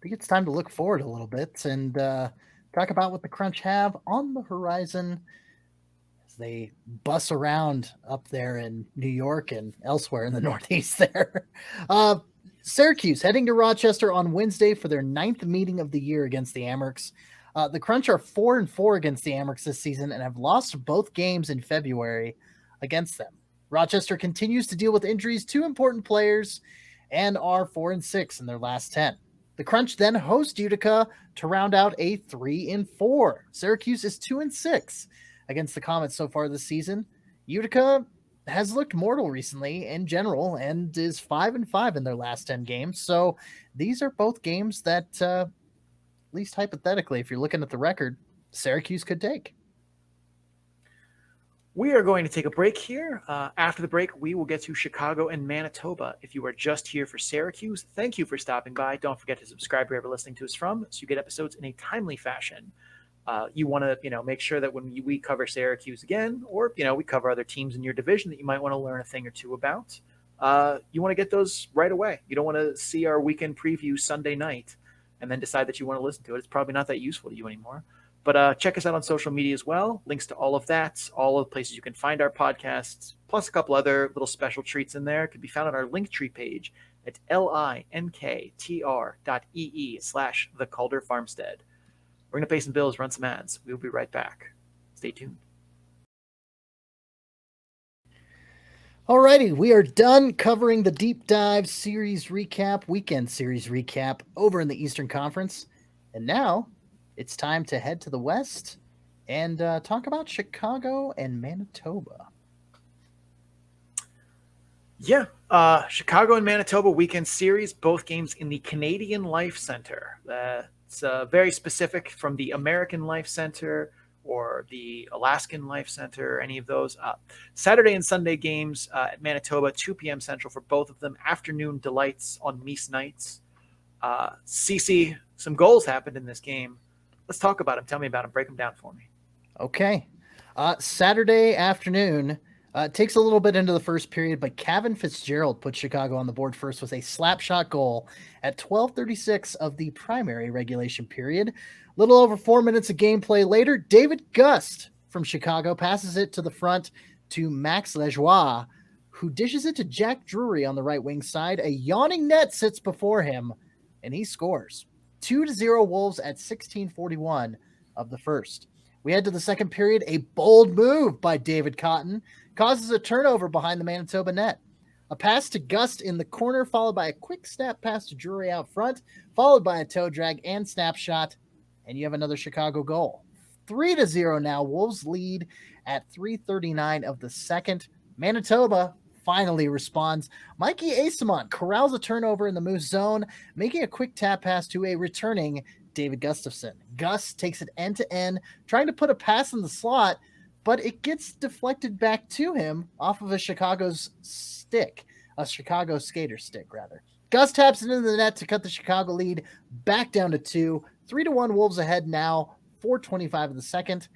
think it's time to look forward a little bit and talk about what the Crunch have on the horizon as they bus around up there in New York and elsewhere in the Northeast there. Syracuse heading to Rochester on Wednesday for their 9th meeting of the year against the Amherst. The Crunch are 4-4 against the Amherst this season and have lost both games in February against them. Rochester continues to deal with injuries to important players and are 4-6 in their last 10. The Crunch then host Utica to round out a 3-4. Syracuse is 2-6 against the Comets so far this season. Utica has looked mortal recently in general and is 5-5 in their last 10 games. So these are both games that, at least hypothetically, if you're looking at the record, Syracuse could take. We are going to take a break here. After the break, we will get to Chicago and Manitoba. If you are just here for Syracuse, thank you for stopping by. Don't forget to subscribe wherever you're listening to us from so you get episodes in a timely fashion. You want to, make sure that when we cover Syracuse again, or, we cover other teams in your division that you might want to learn a thing or two about, you want to get those right away. You don't want to see our weekend preview Sunday night and then decide that you want to listen to it. It's probably not that useful to you anymore. But check us out on social media as well. Links to all of that, all of the places you can find our podcasts, plus a couple other little special treats in there, can be found on our Linktree page at linktr.ee/the Calder Farmstead. We're going to pay some bills, run some ads. We'll be right back. Stay tuned. Alrighty, we are done covering the deep dive weekend series recap over in the Eastern Conference. And now it's time to head to the West and talk about Chicago and Manitoba. Yeah, Chicago and Manitoba weekend series, both games in the Canadian Life Center. It's very specific from the American Life Center or the Alaskan Life Center, any of those. Saturday and Sunday games at Manitoba, 2 p.m. Central for both of them. Afternoon delights on Mies nights. CC, some goals happened in this game. Let's talk about them. Tell me about them. Break them down for me. Okay. Saturday afternoon, takes a little bit into the first period, but Kevin Fitzgerald put Chicago on the board first with a slap shot goal at 12:36 of the primary regulation period. Little over 4 minutes of gameplay later, David Gust from Chicago passes it to the front to Max Lejoie, who dishes it to Jack Drury on the right wing side. A yawning net sits before him, and he scores. 2-0 Wolves at 16:41 of the first. We head to the second period. A bold move by David Cotton causes a turnover behind the Manitoba net. A pass to Gust in the corner, followed by a quick snap pass to Drury out front, followed by a toe drag and snapshot, and you have another Chicago goal. 3-0 now. Wolves lead at 3:39 of the second. Manitoba finally responds. Mikey Asamont corrals a turnover in the Moose zone, making a quick tap pass to a returning David Gustafson. Gus takes it end-to-end, trying to put a pass in the slot, but it gets deflected back to him off of a Chicago skater stick, rather. Gus taps it into the net to cut the Chicago lead back down to 2. 3-1 Wolves ahead now, 4:25 of the second.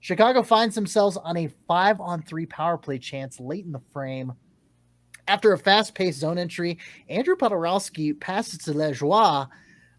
Chicago finds themselves on a 5-on-3 power play chance late in the frame. After a fast-paced zone entry, Andrew Podorowski passes to Lejoie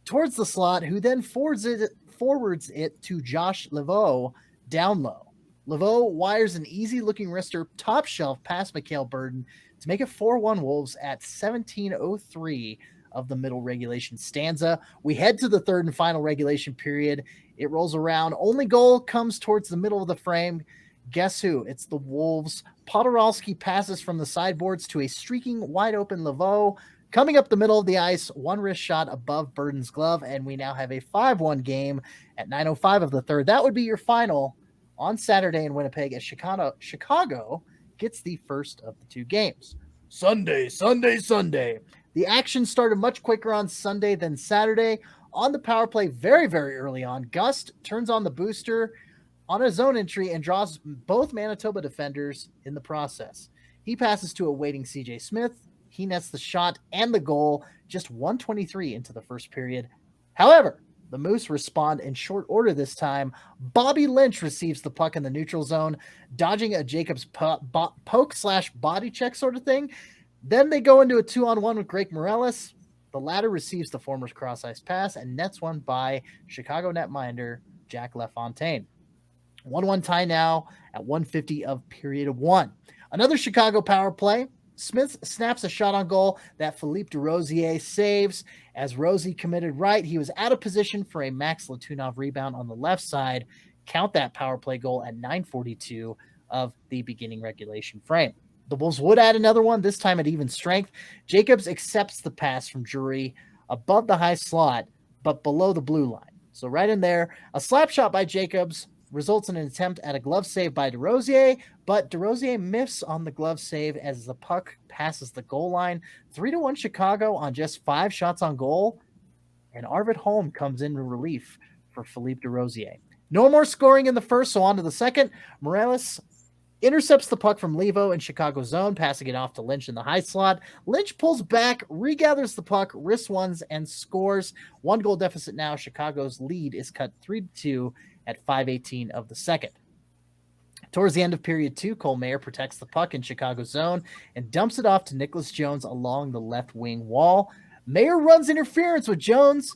towards the slot, who then forwards it to Josh Laveau down low. Laveau wires an easy-looking wrister top shelf past Mikhail Burden to make it 4-1 Wolves at 17:03 of the middle regulation stanza. We head to the third and final regulation period. It rolls around. Only goal comes towards the middle of the frame. Guess who? It's the Wolves. Podorowski passes from the sideboards to a streaking wide-open Laveau. Coming up the middle of the ice, one wrist shot above Burden's glove, and we now have a 5-1 game at 9:05 of the third. That would be your final on Saturday in Winnipeg as Chicago gets the first of the two games. Sunday. The action started much quicker on Sunday than Saturday. On the power play very, very early on, Gust turns on the booster, on a zone entry and draws both Manitoba defenders in the process. He passes to a waiting CJ Smith. He nets the shot and the goal just 1:23 into the first period. However, the Moose respond in short order this time. Bobby Lynch receives the puck in the neutral zone, dodging a Jacobs poke/body check sort of thing. Then they go into a 2-on-1 with Greg Morales. The latter receives the former's cross-ice pass and nets one by Chicago netminder Jack LaFontaine. 1-1 tie now at 1:50 of period 1. Another Chicago power play. Smith snaps a shot on goal that Philippe DeRosier saves. As Rosie committed right, he was out of position for a Max Latunov rebound on the left side. Count that power play goal at 9:42 of the beginning regulation frame. The Wolves would add another one, this time at even strength. Jacobs accepts the pass from Drury above the high slot, but below the blue line. So right in there, a slap shot by Jacobs results in an attempt at a glove save by DeRosier, but DeRosier miffs on the glove save as the puck passes the goal line. 3-1 Chicago on just 5 shots on goal, and Arvid Holm comes in relief for Philippe DeRosier. No more scoring in the first, so on to the second. Morales intercepts the puck from Levo in Chicago's zone, passing it off to Lynch in the high slot. Lynch pulls back, regathers the puck, wrist ones, and scores. 1-goal deficit now. Chicago's lead is cut 3-2 at 5:18 of the second. Towards the end of period 2, Cole Mayer protects the puck in Chicago's zone and dumps it off to Nicholas Jones along the left wing wall. Mayer runs interference with Jones,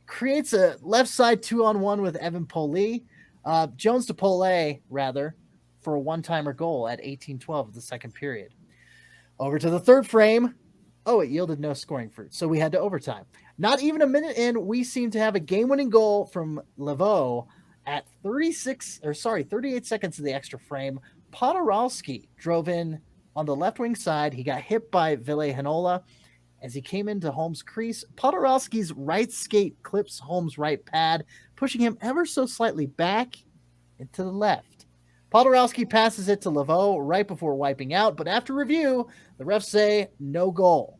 creates a left side 2-on-1 with Evan Pole. Jones to Pole, rather, for a one-timer goal at 18:12 of the second period. Over to the third frame. Oh, it yielded no scoring fruit, so we had to overtime. Not even a minute in, we seem to have a game-winning goal from Laveau at 38 seconds of the extra frame. Podorowski drove in on the left wing side. He got hit by Ville Hanola as he came into Holmes' crease. Podorowski's right skate clips Holmes' right pad, pushing him ever so slightly back and to the left. Podorowski passes it to Laveau right before wiping out, but after review, the refs say no goal.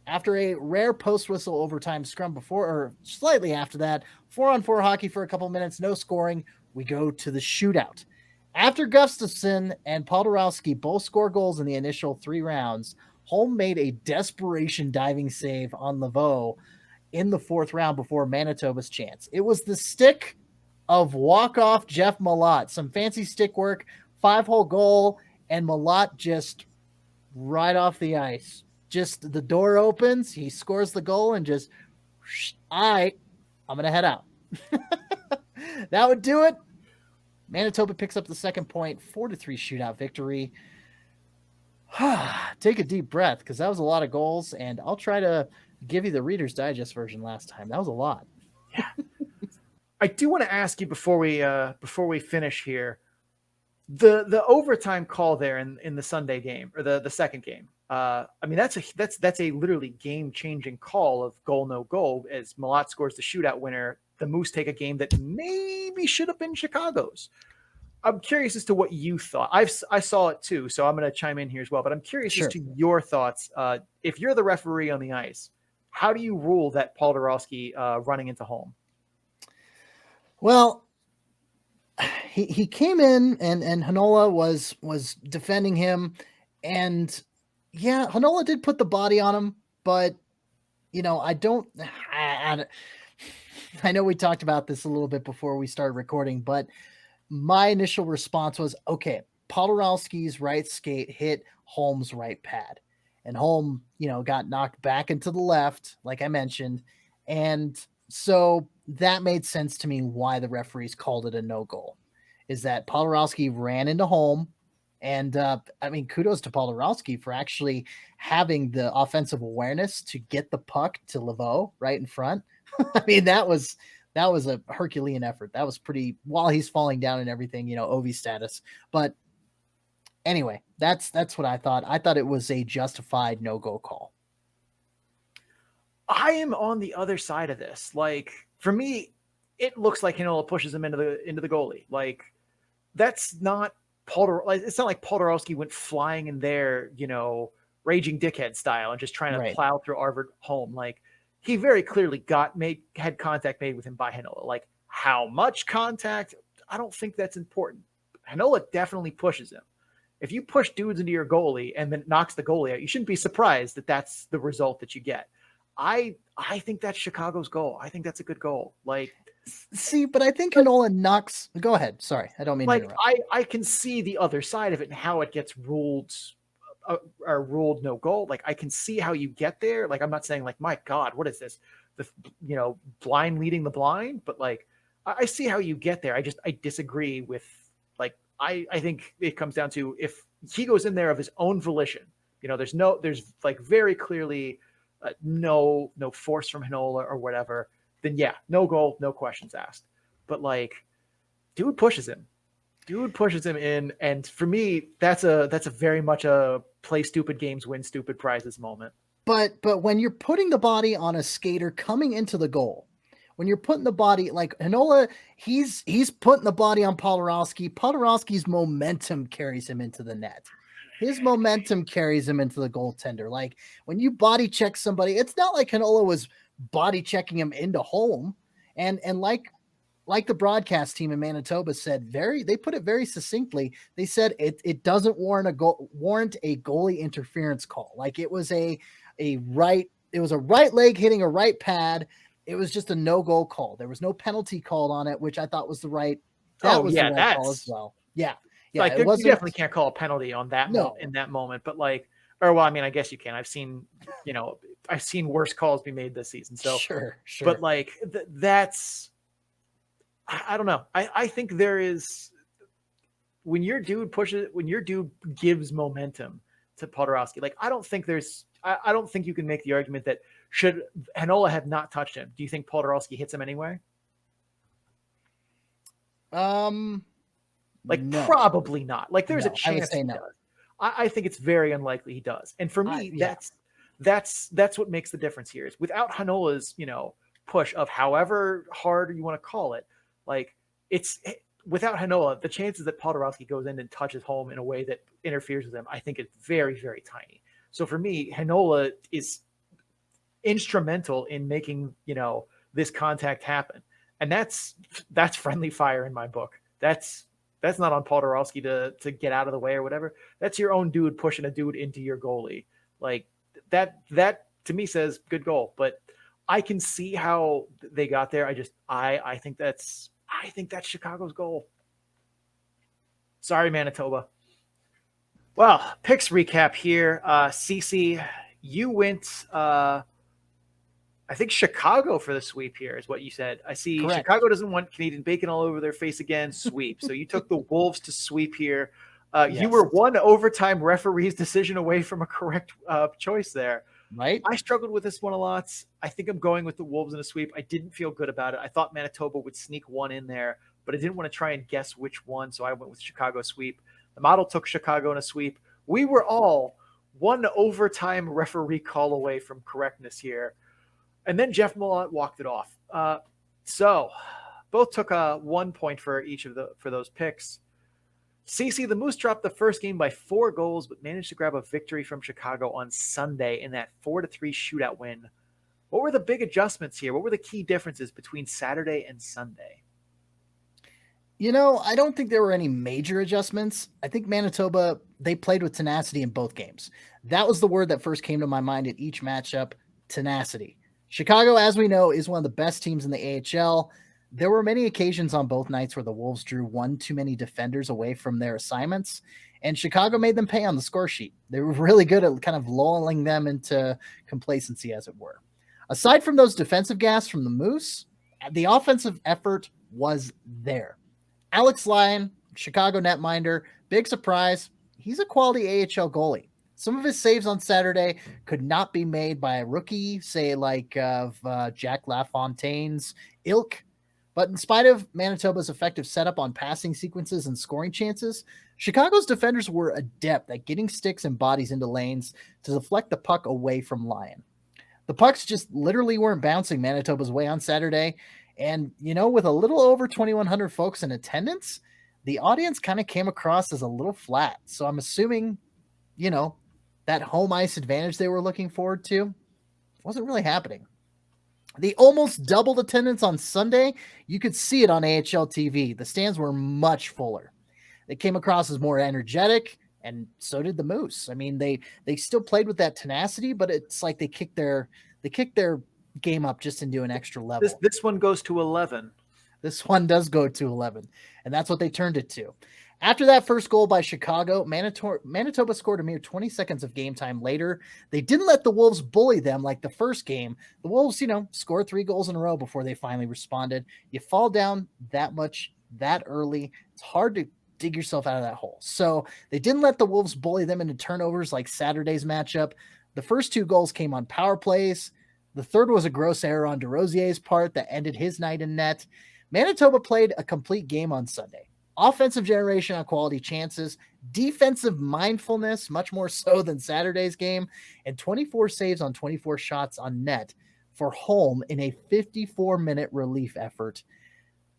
After a rare post-whistle overtime scrum before, or slightly after that, 4-on-4 hockey for a couple minutes, no scoring, we go to the shootout. After Gustafsson and Podorowski both score goals in the initial 3 rounds, Holm made a desperation diving save on Laveau in the 4th round before Manitoba's chance. It was the stick of walk-off Jeff Malott. Some fancy stick work, 5-hole goal, and Malott just right off the ice. Just the door opens, he scores the goal, and just, all right, I'm going to head out. That would do it. Manitoba picks up the second point, 4-3 shootout victory. Take a deep breath, because that was a lot of goals, and I'll try to give you the Reader's Digest version last time. That was a lot. Yeah. I do want to ask you before we finish here, the overtime call there in the Sunday game, or the second game. I mean, that's a literally game-changing call of goal, no goal, as Malott scores the shootout winner. The Moose take a game that maybe should have been Chicago's. I'm curious as to what you thought. I saw it too, so I'm going to chime in here as well. But I'm curious as to your thoughts. If you're the referee on the ice, how do you rule that Podorowski running into Holm? Well, he came in and Hanola was defending him, and yeah, Hanola did put the body on him, but I know we talked about this a little bit before we started recording, but my initial response was, okay, Podorowski's right skate hit Holm's right pad, and Holm, got knocked back into the left, like I mentioned, and so that made sense to me why the referees called it a no goal, is that Podorowski ran into Holm. And kudos to Podorowski for actually having the offensive awareness to get the puck to Laveau right in front. I mean, that was a Herculean effort. That was pretty, while he's falling down and everything, Ovi status. But anyway, that's what I thought. I thought it was a justified no-go call. I am on the other side of this. Like, for me, it looks like Hanola pushes him into the goalie. Like, that's not it's not like Podorowski went flying in there, raging dickhead style and just trying to plow through Arvid Holm. Like, he very clearly had contact made with him by Hanola. Like, how much contact? I don't think that's important. Heinola definitely pushes him. If you push dudes into your goalie and then it knocks the goalie out, you shouldn't be surprised that that's the result that you get. I think that's Chicago's goal. I think that's a good goal. Like, see, but I think Heinola knocks. Go ahead. Sorry, I don't mean to interrupt. I can see the other side of it and how it gets ruled or ruled no goal. Like, I can see how you get there. Like, I'm not saying like, my God, what is this? The blind leading the blind, but like, I see how you get there. I disagree with, like, I think it comes down to if he goes in there of his own volition, there's like very clearly no force from Heinola or whatever, then yeah, no goal, no questions asked. But like, dude pushes him in. And for me, that's a very much a play stupid games, win stupid prizes moment. But when you're putting the body on a skater coming into the goal, when you're putting the body, like Heinola, he's putting the body on Podorowski. Podorowski's momentum carries him into the net. His momentum carries him into the goaltender. Like, when you body check somebody, it's not like Heinola was body checking him into home. And like the broadcast team in Manitoba said, they put it very succinctly. They said it doesn't warrant a goalie interference call. Like, it was a right leg hitting a right pad. It was just a no-goal call. There was no penalty called on it, which I thought was the right. That was the right call as well. Yeah. Like, you definitely can't call a penalty on that in that moment. But like, I guess you can. I've seen worse calls be made this season. So sure. But like, that's. I don't know. I think there is, when your dude gives momentum to Podorowski. Like, I don't think you can make the argument that should Heinola have not touched him, do you think Podorowski hits him anyway? No. Probably not. Like, there's a chance he no. does. I think it's very unlikely he does. And for me, that's what makes the difference here. Is without Heinola's, push of however hard you want to call it, like, without Heinola, the chances that Podorowski goes in and touches home in a way that interferes with him, I think, is very, very tiny. So for me, Heinola is instrumental in making, this contact happen. And that's friendly fire in my book. That's not on Podorowski to get out of the way or whatever. That's your own dude pushing a dude into your goalie. Like, that to me says good goal, but I can see how they got there. I think that's Chicago's goal. Sorry, Manitoba. Well, picks recap here. CC, you went, I think Chicago for the sweep here is what you said. I see. Correct. Chicago doesn't want Canadian bacon all over their face again. Sweep. So you took the Wolves to sweep here. Yes. You were one overtime referee's decision away from a correct choice there. Right. I struggled with this one a lot. I think I'm going with the Wolves in a sweep. I didn't feel good about it. I thought Manitoba would sneak one in there, but I didn't want to try and guess which one. So I went with Chicago sweep. The model took Chicago in a sweep. We were all one overtime referee call away from correctness here. And then Jeff Malott walked it off. So both took 1 point for those picks. CC, the Moose dropped the first game by 4 goals, but managed to grab a victory from Chicago on Sunday in that 4-3 shootout win. What were the big adjustments here? What were the key differences between Saturday and Sunday? I don't think there were any major adjustments. I think Manitoba, they played with tenacity in both games. That was the word that first came to my mind at each matchup, tenacity. Chicago, as we know, is one of the best teams in the AHL. There were many occasions on both nights where the Wolves drew one too many defenders away from their assignments, and Chicago made them pay on the score sheet. They were really good at kind of lulling them into complacency, as it were. Aside from those defensive gaffes from the Moose, the offensive effort was there. Alex Lyon, Chicago netminder, big surprise. He's a quality AHL goalie. Some of his saves on Saturday could not be made by a rookie, say like Jack LaFontaine's ilk. But in spite of Manitoba's effective setup on passing sequences and scoring chances, Chicago's defenders were adept at getting sticks and bodies into lanes to deflect the puck away from Lyon. The pucks just literally weren't bouncing Manitoba's way on Saturday. And, with a little over 2,100 folks in attendance, the audience kind of came across as a little flat. So I'm assuming, that home ice advantage they were looking forward to wasn't really happening. They almost doubled attendance on Sunday. You could see it on AHL TV. The stands were much fuller. They came across as more energetic, and so did the Moose. I mean, they still played with that tenacity, but it's like they kicked their game up just into an extra level. This one goes to 11. This one does go to 11, and that's what they turned it to. After that first goal by Chicago, Manitoba scored a mere 20 seconds of game time later. They didn't let the Wolves bully them like the first game. The Wolves, scored 3 goals in a row before they finally responded. You fall down that much that early, it's hard to dig yourself out of that hole. So they didn't let the Wolves bully them into turnovers like Saturday's matchup. The first 2 goals came on power plays. The third was a gross error on DeRosier's part that ended his night in net. Manitoba played a complete game on Sunday. Offensive generation on quality chances, defensive mindfulness, much more so than Saturday's game, and 24 saves on 24 shots on net for home in a 54-minute relief effort.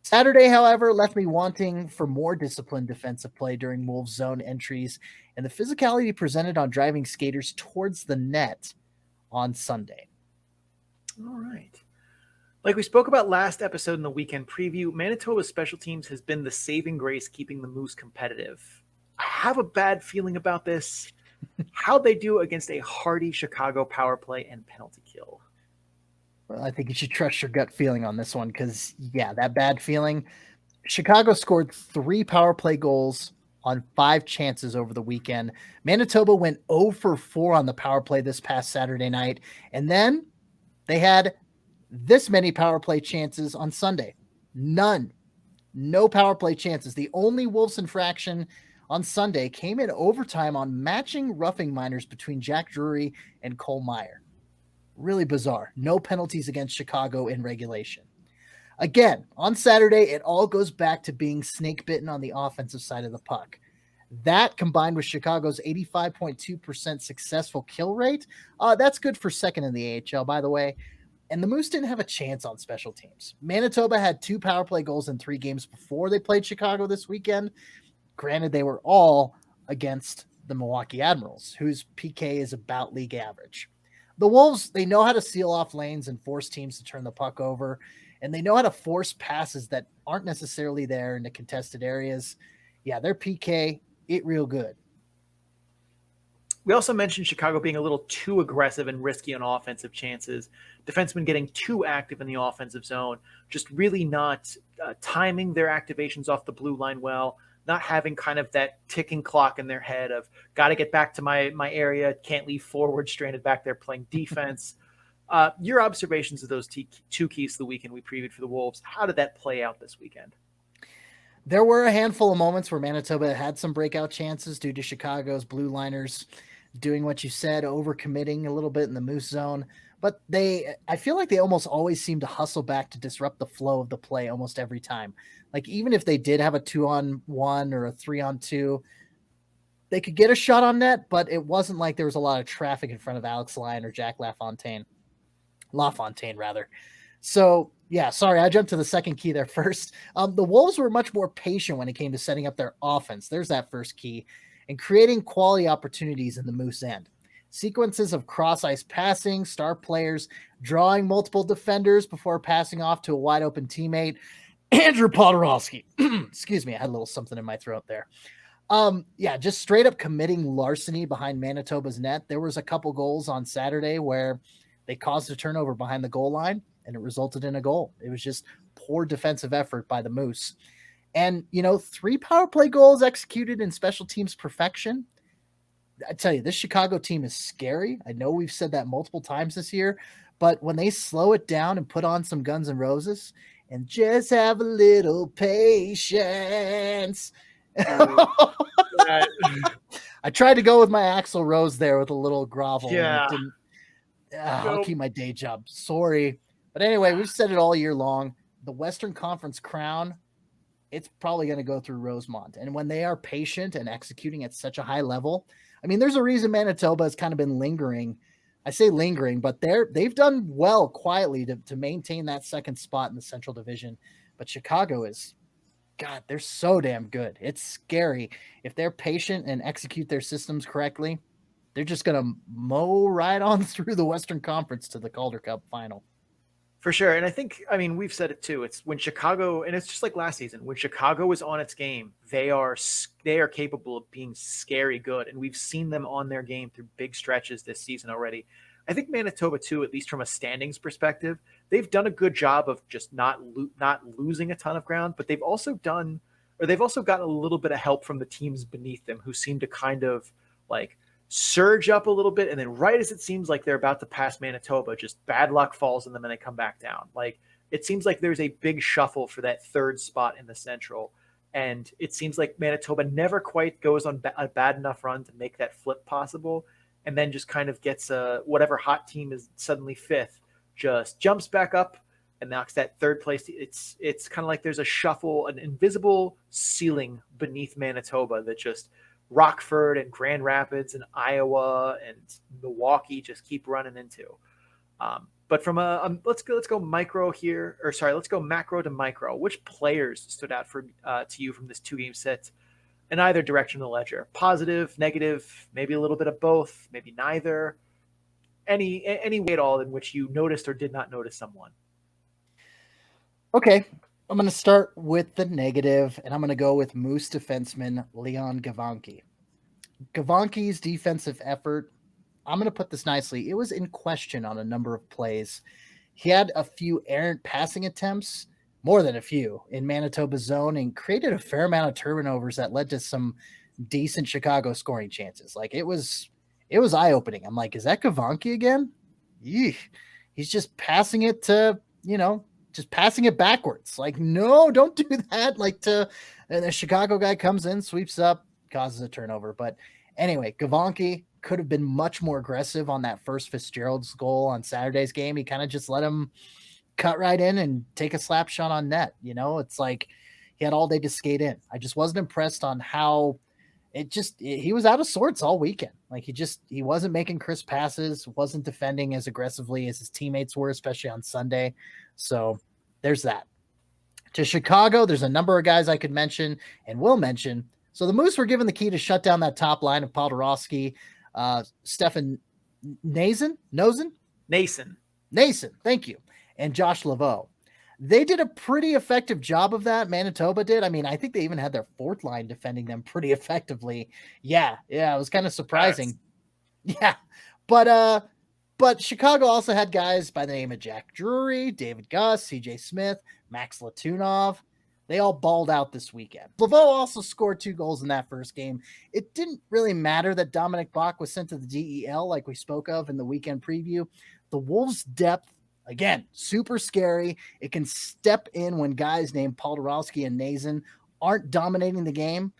Saturday, however, left me wanting for more disciplined defensive play during Wolves zone entries and the physicality presented on driving skaters towards the net on Sunday. All right. Like we spoke about last episode in the weekend preview, Manitoba's special teams has been the saving grace keeping the Moose competitive. I have a bad feeling about this. How'd they do against a hardy Chicago power play and penalty kill? Well, I think you should trust your gut feeling on this one because, that bad feeling. Chicago scored 3 power play goals on 5 chances over the weekend. Manitoba went 0 for 4 on the power play this past Saturday night, and then they had this many power play chances on Sunday. None. No power play chances. The only Wolves infraction on Sunday came in overtime on matching roughing minors between Jack Drury and Cole Meyer. Really bizarre. No penalties against Chicago in regulation. Again, on Saturday, it all goes back to being snake bitten on the offensive side of the puck. That combined with Chicago's 85.2% successful kill rate, that's good for second in the AHL, by the way. And the Moose didn't have a chance on special teams. Manitoba had 2 power play goals in 3 games before they played Chicago this weekend. Granted, they were all against the Milwaukee Admirals, whose PK is about league average. The Wolves, they know how to seal off lanes and force teams to turn the puck over, and they know how to force passes that aren't necessarily there in the contested areas. Yeah, their PK, it real good. We also mentioned Chicago being a little too aggressive and risky on offensive chances. Defensemen getting too active in the offensive zone, just really not timing their activations off the blue line well, not having kind of that ticking clock in their head of got to get back to my area, can't leave forward, stranded back there playing defense. Your observations of those 2 keys to the weekend we previewed for the Wolves, how did that play out this weekend? There were a handful of moments where Manitoba had some breakout chances due to Chicago's blue liners doing what you said, overcommitting a little bit in the Moose zone. But I feel like they almost always seem to hustle back to disrupt the flow of the play almost every time. Like even if they did have a 2-on-1 or a 3-on-2, they could get a shot on net, but it wasn't like there was a lot of traffic in front of Alex Lyon or Jack LaFontaine. So, sorry, I jumped to the second key there first. The Wolves were much more patient when it came to setting up their offense. There's that first key. And creating quality opportunities in the Moose end. Sequences of cross-ice passing, star players drawing multiple defenders before passing off to a wide-open teammate. Andrew Podorowski. Excuse me, I had a little something in my throat there. Just straight up committing larceny behind Manitoba's net. There was a couple goals on Saturday where they caused a turnover behind the goal line, and it resulted in a goal. It was just poor defensive effort by the Moose. And, 3 power play goals executed in special teams perfection. I tell you, this Chicago team is scary. I know we've said that multiple times this year, but when they slow it down and put on some Guns N' Roses and just have a little patience. I tried to go with my Axl Rose there with a little grovel. Yeah. I'll keep my day job. Sorry. But anyway, we've said it all year long. The Western Conference crown, it's probably going to go through Rosemont. And when they are patient and executing at such a high level, I mean, there's a reason Manitoba has kind of been lingering. I say lingering, but they've done well quietly to maintain that second spot in the Central Division. But Chicago is, God, they're so damn good. It's scary. If they're patient and execute their systems correctly, they're just going to mow right on through the Western Conference to the Calder Cup final. For sure. And I think, I mean, we've said it too. It's when Chicago, and it's just like last season, when Chicago is on its game, they are capable of being scary good. And we've seen them on their game through big stretches this season already. I think Manitoba too, at least from a standings perspective, they've done a good job of just not losing a ton of ground, but they've also gotten a little bit of help from the teams beneath them who seem to kind of like surge up a little bit, and then right as it seems like they're about to pass Manitoba, just bad luck falls on them and they come back down. Like, it seems like there's a big shuffle for that third spot in the Central, and it seems like Manitoba never quite goes on a bad enough run to make that flip possible, and then just kind of gets whatever hot team is suddenly fifth, just jumps back up and knocks that third place. It's kind of like there's a shuffle, an invisible ceiling beneath Manitoba that just Rockford and Grand Rapids and Iowa and Milwaukee just keep running into. But from let's go macro to micro. Which players stood out to you from this 2-game set in either direction of the ledger? Positive, negative, maybe a little bit of both, maybe neither. Any way at all in which you noticed or did not notice someone? Okay, I'm going to start with the negative, and I'm going to go with Moose defenseman Leon Gawanke. Gawanke's defensive effort, I'm going to put this nicely, it was in question on a number of plays. He had a few errant passing attempts, more than a few, in Manitoba's zone, and created a fair amount of turnovers that led to some decent Chicago scoring chances. Like, it was eye-opening. I'm like, is that Gawanke again? Eesh. He's just passing it to, just passing it backwards. Like, no, don't do that. And the Chicago guy comes in, sweeps up, causes a turnover. But anyway, Gawanke could have been much more aggressive on that first Fitzgerald's goal on Saturday's game. He kind of just let him cut right in and take a slap shot on net. It's like he had all day to skate in. I just wasn't impressed on how he was out of sorts all weekend. Like, he wasn't making crisp passes, wasn't defending as aggressively as his teammates were, especially on Sunday. So there's that. To Chicago, there's a number of guys I could mention and will mention. So the Moose were given the key to shut down that top line of Podorowski, Stefan Nason, thank you, and Josh Laveau. They did a pretty effective job of that. Manitoba did. I mean, I think they even had their fourth line defending them pretty effectively. Yeah, it was kind of surprising. Yeah, but Chicago also had guys by the name of Jack Drury, David Gus, CJ Smith, Max Latunov. They all balled out this weekend. Laveau also scored 2 goals in that first game. It didn't really matter that Dominic Bach was sent to the DEL like we spoke of in the weekend preview. The Wolves' depth, again, super scary. It can step in when guys named Podorowski and Nason aren't dominating the game.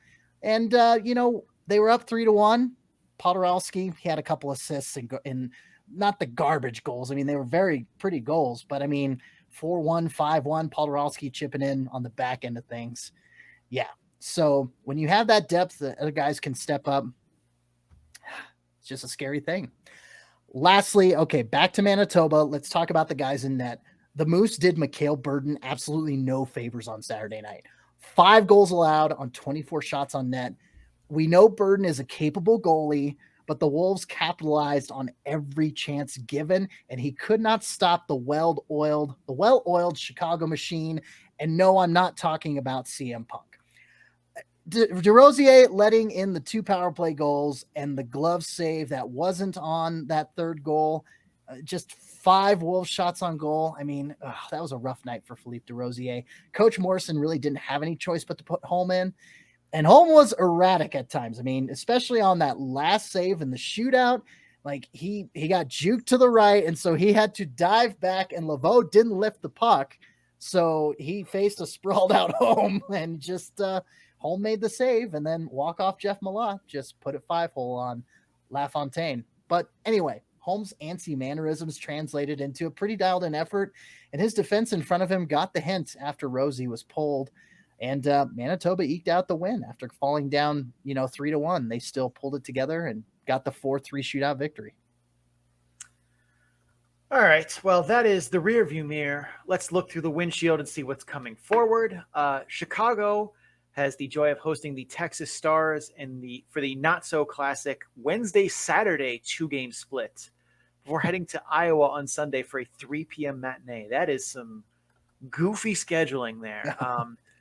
And, they were up 3-1. Podorowski, he had a couple assists in not the garbage goals. I mean, they were pretty goals, but I mean, 4-1, 5-1, Podorowski chipping in on the back end of things. Yeah. So when you have that depth, the other guys can step up. It's just a scary thing. Lastly, okay, back to Manitoba. Let's talk about the guys in net. The Moose did Mikhail Burden absolutely no favors on Saturday night. 5 goals allowed on 24 shots on net. We know Burden is a capable goalie, but the Wolves capitalized on every chance given, and he could not stop the well-oiled Chicago machine. And no, I'm not talking about CM Punk. DeRosier letting in the 2 power play goals and the glove save that wasn't on that third goal. Just 5 Wolves shots on goal. I mean, that was a rough night for Philippe DeRosier. Coach Morrison really didn't have any choice but to put Holm in. And Holm was erratic at times. I mean, especially on that last save in the shootout, like he got juked to the right, and so he had to dive back, and Laveau didn't lift the puck, so he faced a sprawled out Holm, and just Holm made the save, and then walk-off Jeff Malott just put it 5-hole on LaFontaine. But anyway, Holm's antsy mannerisms translated into a pretty dialed-in effort, and his defense in front of him got the hint after Rosie was pulled. And Manitoba eked out the win after falling down, 3-1. They still pulled it together and got the 4-3 shootout victory. All right. Well, that is the rear view mirror. Let's look through the windshield and see what's coming forward. Chicago has the joy of hosting the Texas Stars for the not so classic Wednesday-Saturday 2-game split. before heading to Iowa on Sunday for a 3 p.m. matinee. That is some goofy scheduling there.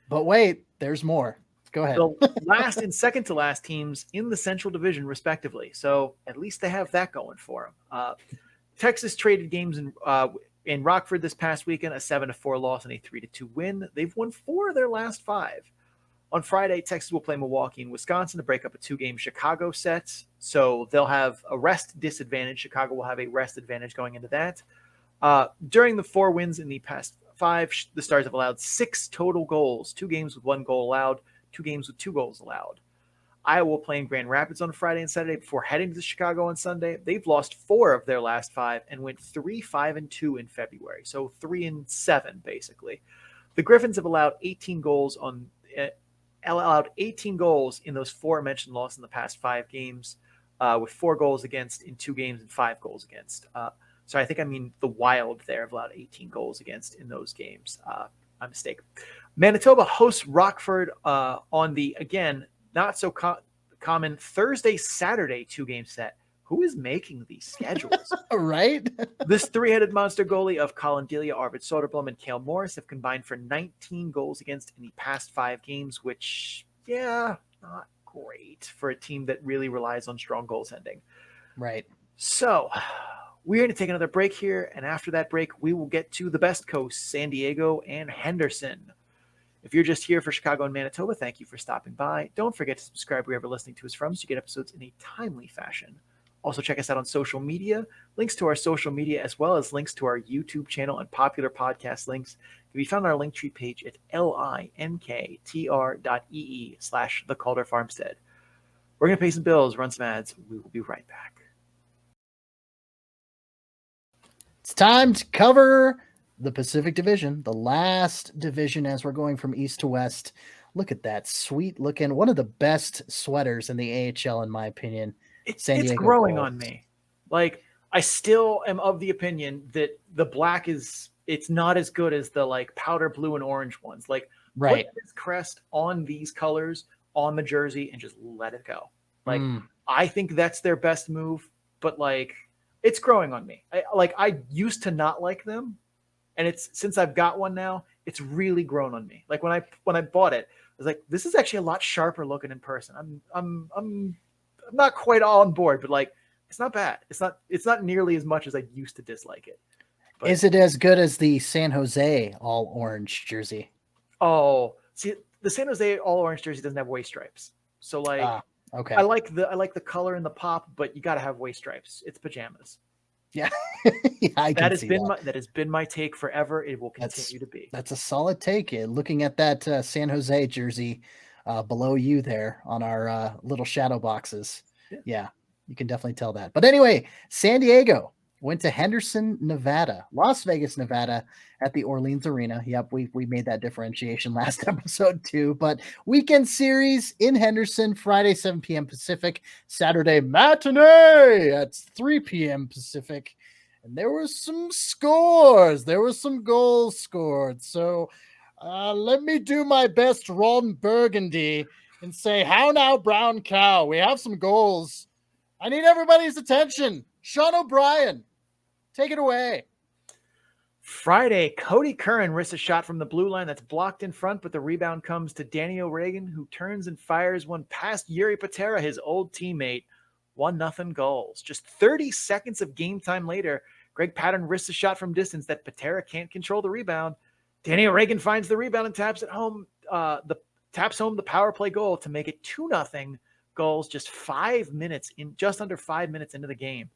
But wait, there's more. Go ahead. The last and second to last teams in the Central Division, respectively. So at least they have that going for them. Texas traded games in Rockford this past weekend, a 7-4 loss and a 3-2 win. They've won 4 of their last 5. On Friday, Texas will play Milwaukee and Wisconsin to break up a 2-game Chicago set. So they'll have a rest disadvantage. Chicago will have a rest advantage going into that. During the 4 wins in the past 5, the Stars have allowed 6 total goals, 2 games with 1 goal allowed, 2 games with 2 goals allowed. Iowa will play in Grand Rapids on Friday and Saturday before heading to Chicago on Sunday. They've lost 4 of their last 5 and went 3-5-2 in February. So 3-7, basically. The Griffins have allowed 18 goals in those 4 mentioned losses in the past 5 games, with 4 goals against in 2 games and 5 goals against. So I think I mean the Wild there have allowed 18 goals against in those games. My mistake. Manitoba hosts Rockford on the, again, not so common Thursday-Saturday 2-game set. Who is making these schedules? Right? This 3-headed monster goalie of Colin Delia, Arvid Soderblom, and Cale Morris have combined for 19 goals against in the past 5 games, which, yeah, not great for a team that really relies on strong goaltending. Right. So we're going to take another break here, and after that break, we will get to the best coast, San Diego and Henderson. If you're just here for Chicago and Manitoba, thank you for stopping by. Don't forget to subscribe wherever you're listening to us from so you get episodes in a timely fashion. Also, check us out on social media. Links to our social media, as well as links to our YouTube channel and popular podcast links, can be found on our Linktree page at linktr.ee/The Calder Farmstead. We're going to pay some bills, run some ads. We will be right back. It's time to cover the Pacific Division, the last division as we're going from east to west. Look at that sweet looking, one of the best sweaters in the AHL, in my opinion. It's growing on me. Like, I still am of the opinion that the black it's not as good as the like powder blue and orange ones. Like, right, put this crest on these colors on the jersey and just let it go. Like, I think that's their best move, but like, it's growing on me. I used to not like them, and it's since I've got one now, it's really grown on me. Like when I bought it, I was like, this is actually a lot sharper looking in person. I'm not quite all on board, but like, it's not bad. It's not nearly as much as I used to dislike it. But, is it as good as the San Jose all orange jersey? Oh, see, the San Jose all orange jersey doesn't have waist stripes. So like, okay. I like the color and the pop, but you got to have waist stripes. It's pajamas. Yeah. Yeah, that has been my take forever. It will continue to be. That's a solid take. Looking at that San Jose jersey below you there on our little shadow boxes. Yeah, you can definitely tell that. But anyway, San Diego went to Henderson, Nevada, Las Vegas, Nevada at the Orleans Arena. Yep, we made that differentiation last episode too. But weekend series in Henderson, Friday, 7 p.m. Pacific, Saturday matinee at 3 p.m. Pacific. And there were some scores. There were some goals scored. So let me do my best Ron Burgundy and say, how now, brown cow? We have some goals. I need everybody's attention. Sean O'Brien, take it away. Friday, Cody Curran risks a shot from the blue line that's blocked in front, but the rebound comes to Danny O'Regan, who turns and fires one past Yuri Patera, his old teammate. 1-0 goals. Just 30 seconds of game time later, Greg Pattern risks a shot from distance that Patera can't control the rebound. Danny O'Regan finds the rebound and taps home the power play goal to make it 2-0 goals just under 5 minutes into the game.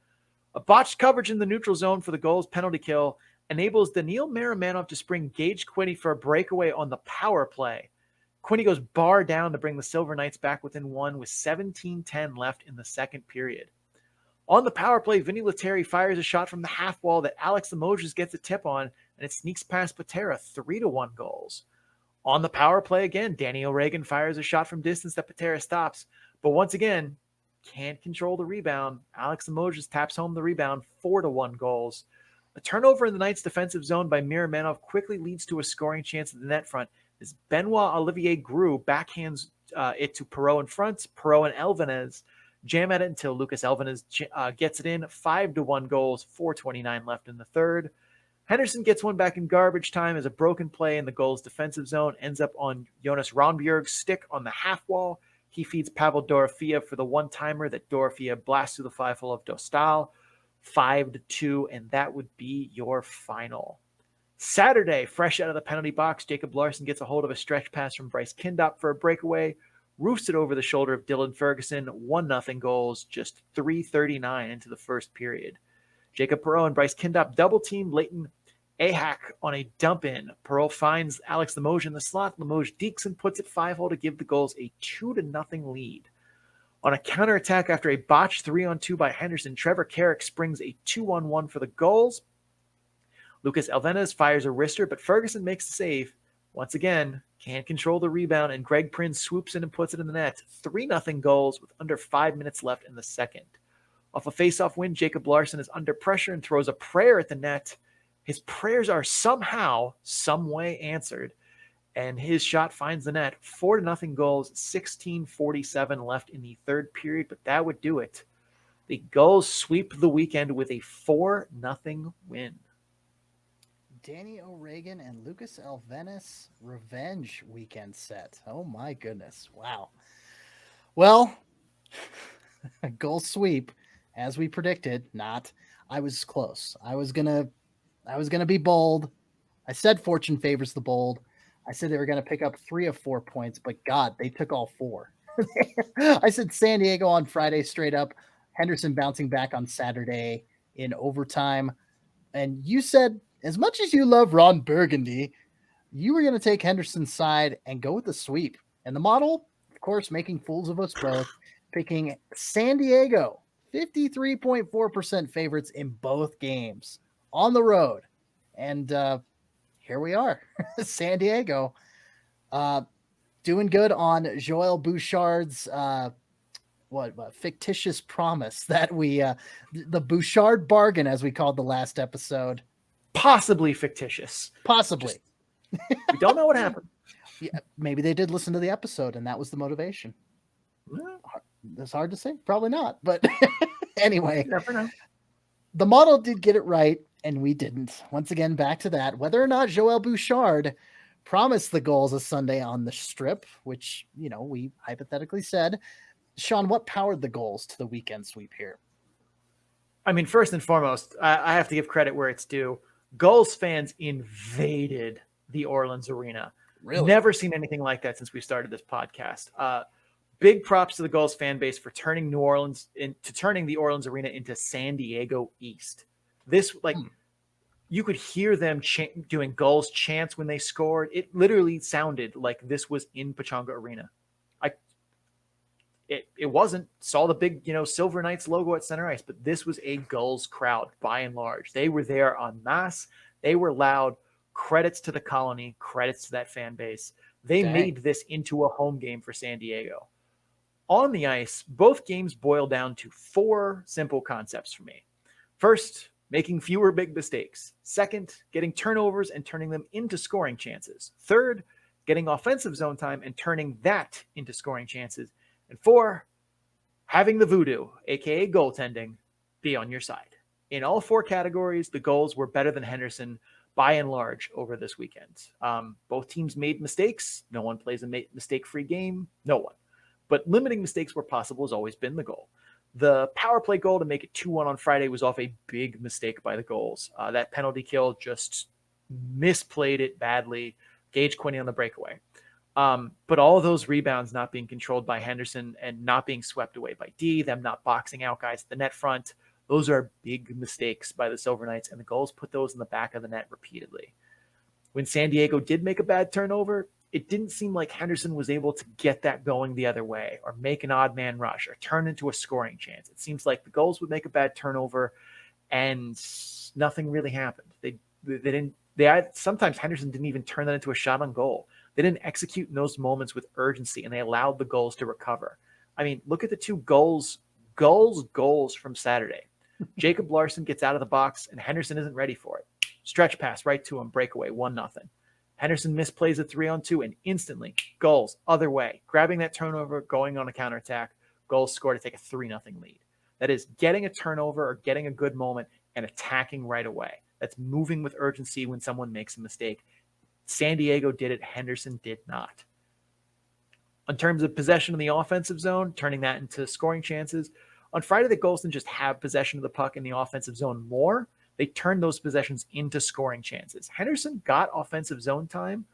A botched coverage in the neutral zone for the goal's penalty kill enables Daniil Maramanov to spring Gage Quinney for a breakaway on the power play. Quinney goes bar down to bring the Silver Knights back within 1 with 17:10 left in the second period. On the power play, Vinny Lettieri fires a shot from the half wall that Alex Limoges gets a tip on, and it sneaks past Patera, 3-1 goals. On the power play again, Danny O'Regan fires a shot from distance that Patera stops, but once again, can't control the rebound. Alex Limoges taps home the rebound, 4-1 goals. A turnover in the Knights' defensive zone by Miramanov quickly leads to a scoring chance at the net front as Benoit Olivier Groux backhands it to Perreault in front. Perreault and Elvenez jam at it until Lucas Elvenes gets it in. 5-1 goals, 4:29 left in the third. Henderson gets one back in garbage time as a broken play in the goal's defensive zone ends up on Jonas Ronbjörg's stick on the half wall. He feeds Pavel Dorofeev for the one-timer that Dorofeev blasts through the 5-hole of Dostal. 5-2, and that would be your final. Saturday, fresh out of the penalty box, Jacob Larson gets a hold of a stretch pass from Bryce Kindop for a breakaway, roofs it over the shoulder of Dylan Ferguson. 1-0 goals, just 3:39 into the first period. Jacob Perreault and Bryce Kindop double-teamed Leighton Ahak on a dump-in. Perreault finds Alex Limoges in the slot. Limoges dekes and puts it 5-hole to give the goals a 2-0 lead. On a counterattack after a botched 3-on-2 by Henderson, Trevor Carrick springs a 2-on-1 for the goals. Lucas Elvenes fires a wrister, but Ferguson makes the save. Once again, can't control the rebound, and Greg Prince swoops in and puts it in the net. 3-0 goals with under 5 minutes left in the second. Off a face-off win, Jacob Larson is under pressure and throws a prayer at the net. His prayers are somehow, some way answered, and his shot finds the net. 4-0 goals, 16:47 left in the third period, but that would do it. The Gulls sweep the weekend with a 4-0 win. Danny O'Regan and Lucas Elvenes revenge weekend set. Oh my goodness. Wow. Well, goal sweep, as we predicted, not. I was close. I was gonna be bold. I said fortune favors the bold. I said they were going to pick up 3 of 4 points, but God, they took all 4. I said San Diego on Friday straight up, Henderson bouncing back on Saturday in overtime. And you said, as much as you love Ron Burgundy, you were going to take Henderson's side and go with the sweep. And the model, of course, making fools of us both, picking San Diego, 53.4% favorites in both games on the road. And here we are, San Diego, doing good on Joel Bouchard's fictitious promise that we the Bouchard bargain, as we called the last episode. Possibly fictitious. Possibly. We don't know what happened. Yeah, maybe they did listen to the episode and that was the motivation. It's hard to say. Probably not. But anyway, never know. The model did get it right, and we didn't. Once again, back to that. Whether or not Joel Bouchard promised the goals a Sunday on the Strip, which, we hypothetically said. Sean, what powered the goals to the weekend sweep here? I mean, first and foremost, I have to give credit where it's due. Gulls fans invaded the Orleans Arena. Really? Never seen anything like that since we started this podcast. Big props to the Gulls fan base for turning the Orleans Arena into San Diego East. This, you could hear them doing Gulls chants when they scored. It literally sounded like this was in Pechanga Arena. It wasn't. Saw the big, Silver Knights logo at center ice, but this was a Gulls crowd by and large. They were there en masse. They were loud. Credits to the Colony. Credits to that fan base. They made this into a home game for San Diego. On the ice, both games boil down to 4 simple concepts for me. First, making fewer big mistakes. Second, getting turnovers and turning them into scoring chances. Third, getting offensive zone time and turning that into scoring chances. And 4, having the voodoo, aka goaltending, be on your side. In all 4 categories, the Gulls were better than Henderson by and large over this weekend. Both teams made mistakes. No one plays a mistake-free game. No one. But limiting mistakes where possible has always been the goal. The power play goal to make it 2-1 on Friday was off a big mistake by the Gulls. That penalty kill just misplayed it badly. Gage Quinney on the breakaway. But all of those rebounds not being controlled by Henderson and not being swept away by D, them not boxing out guys at the net front, those are big mistakes by the Silver Knights, and the Gulls put those in the back of the net repeatedly. When San Diego did make a bad turnover, it didn't seem like Henderson was able to get that going the other way or make an odd man rush or turn into a scoring chance. It seems like the Gulls would make a bad turnover and nothing really happened. Sometimes Henderson didn't even turn that into a shot on goal. They didn't execute in those moments with urgency, and they allowed the Gulls to recover. I mean, look at the 2 goals from Saturday. Jacob Larson gets out of the box, and Henderson isn't ready for it. Stretch pass right to him, breakaway, 1-0. Henderson misplays a 3-on-2, and instantly, Gulls, other way, grabbing that turnover, going on a counterattack, goals scored to take a 3-0 lead. That is getting a turnover or getting a good moment and attacking right away. That's moving with urgency when someone makes a mistake. San Diego did it. Henderson did not. In terms of possession in the offensive zone, turning that into scoring chances, on Friday, the Gulls didn't just have possession of the puck in the offensive zone more. They turned those possessions into scoring chances. Henderson got offensive zone time,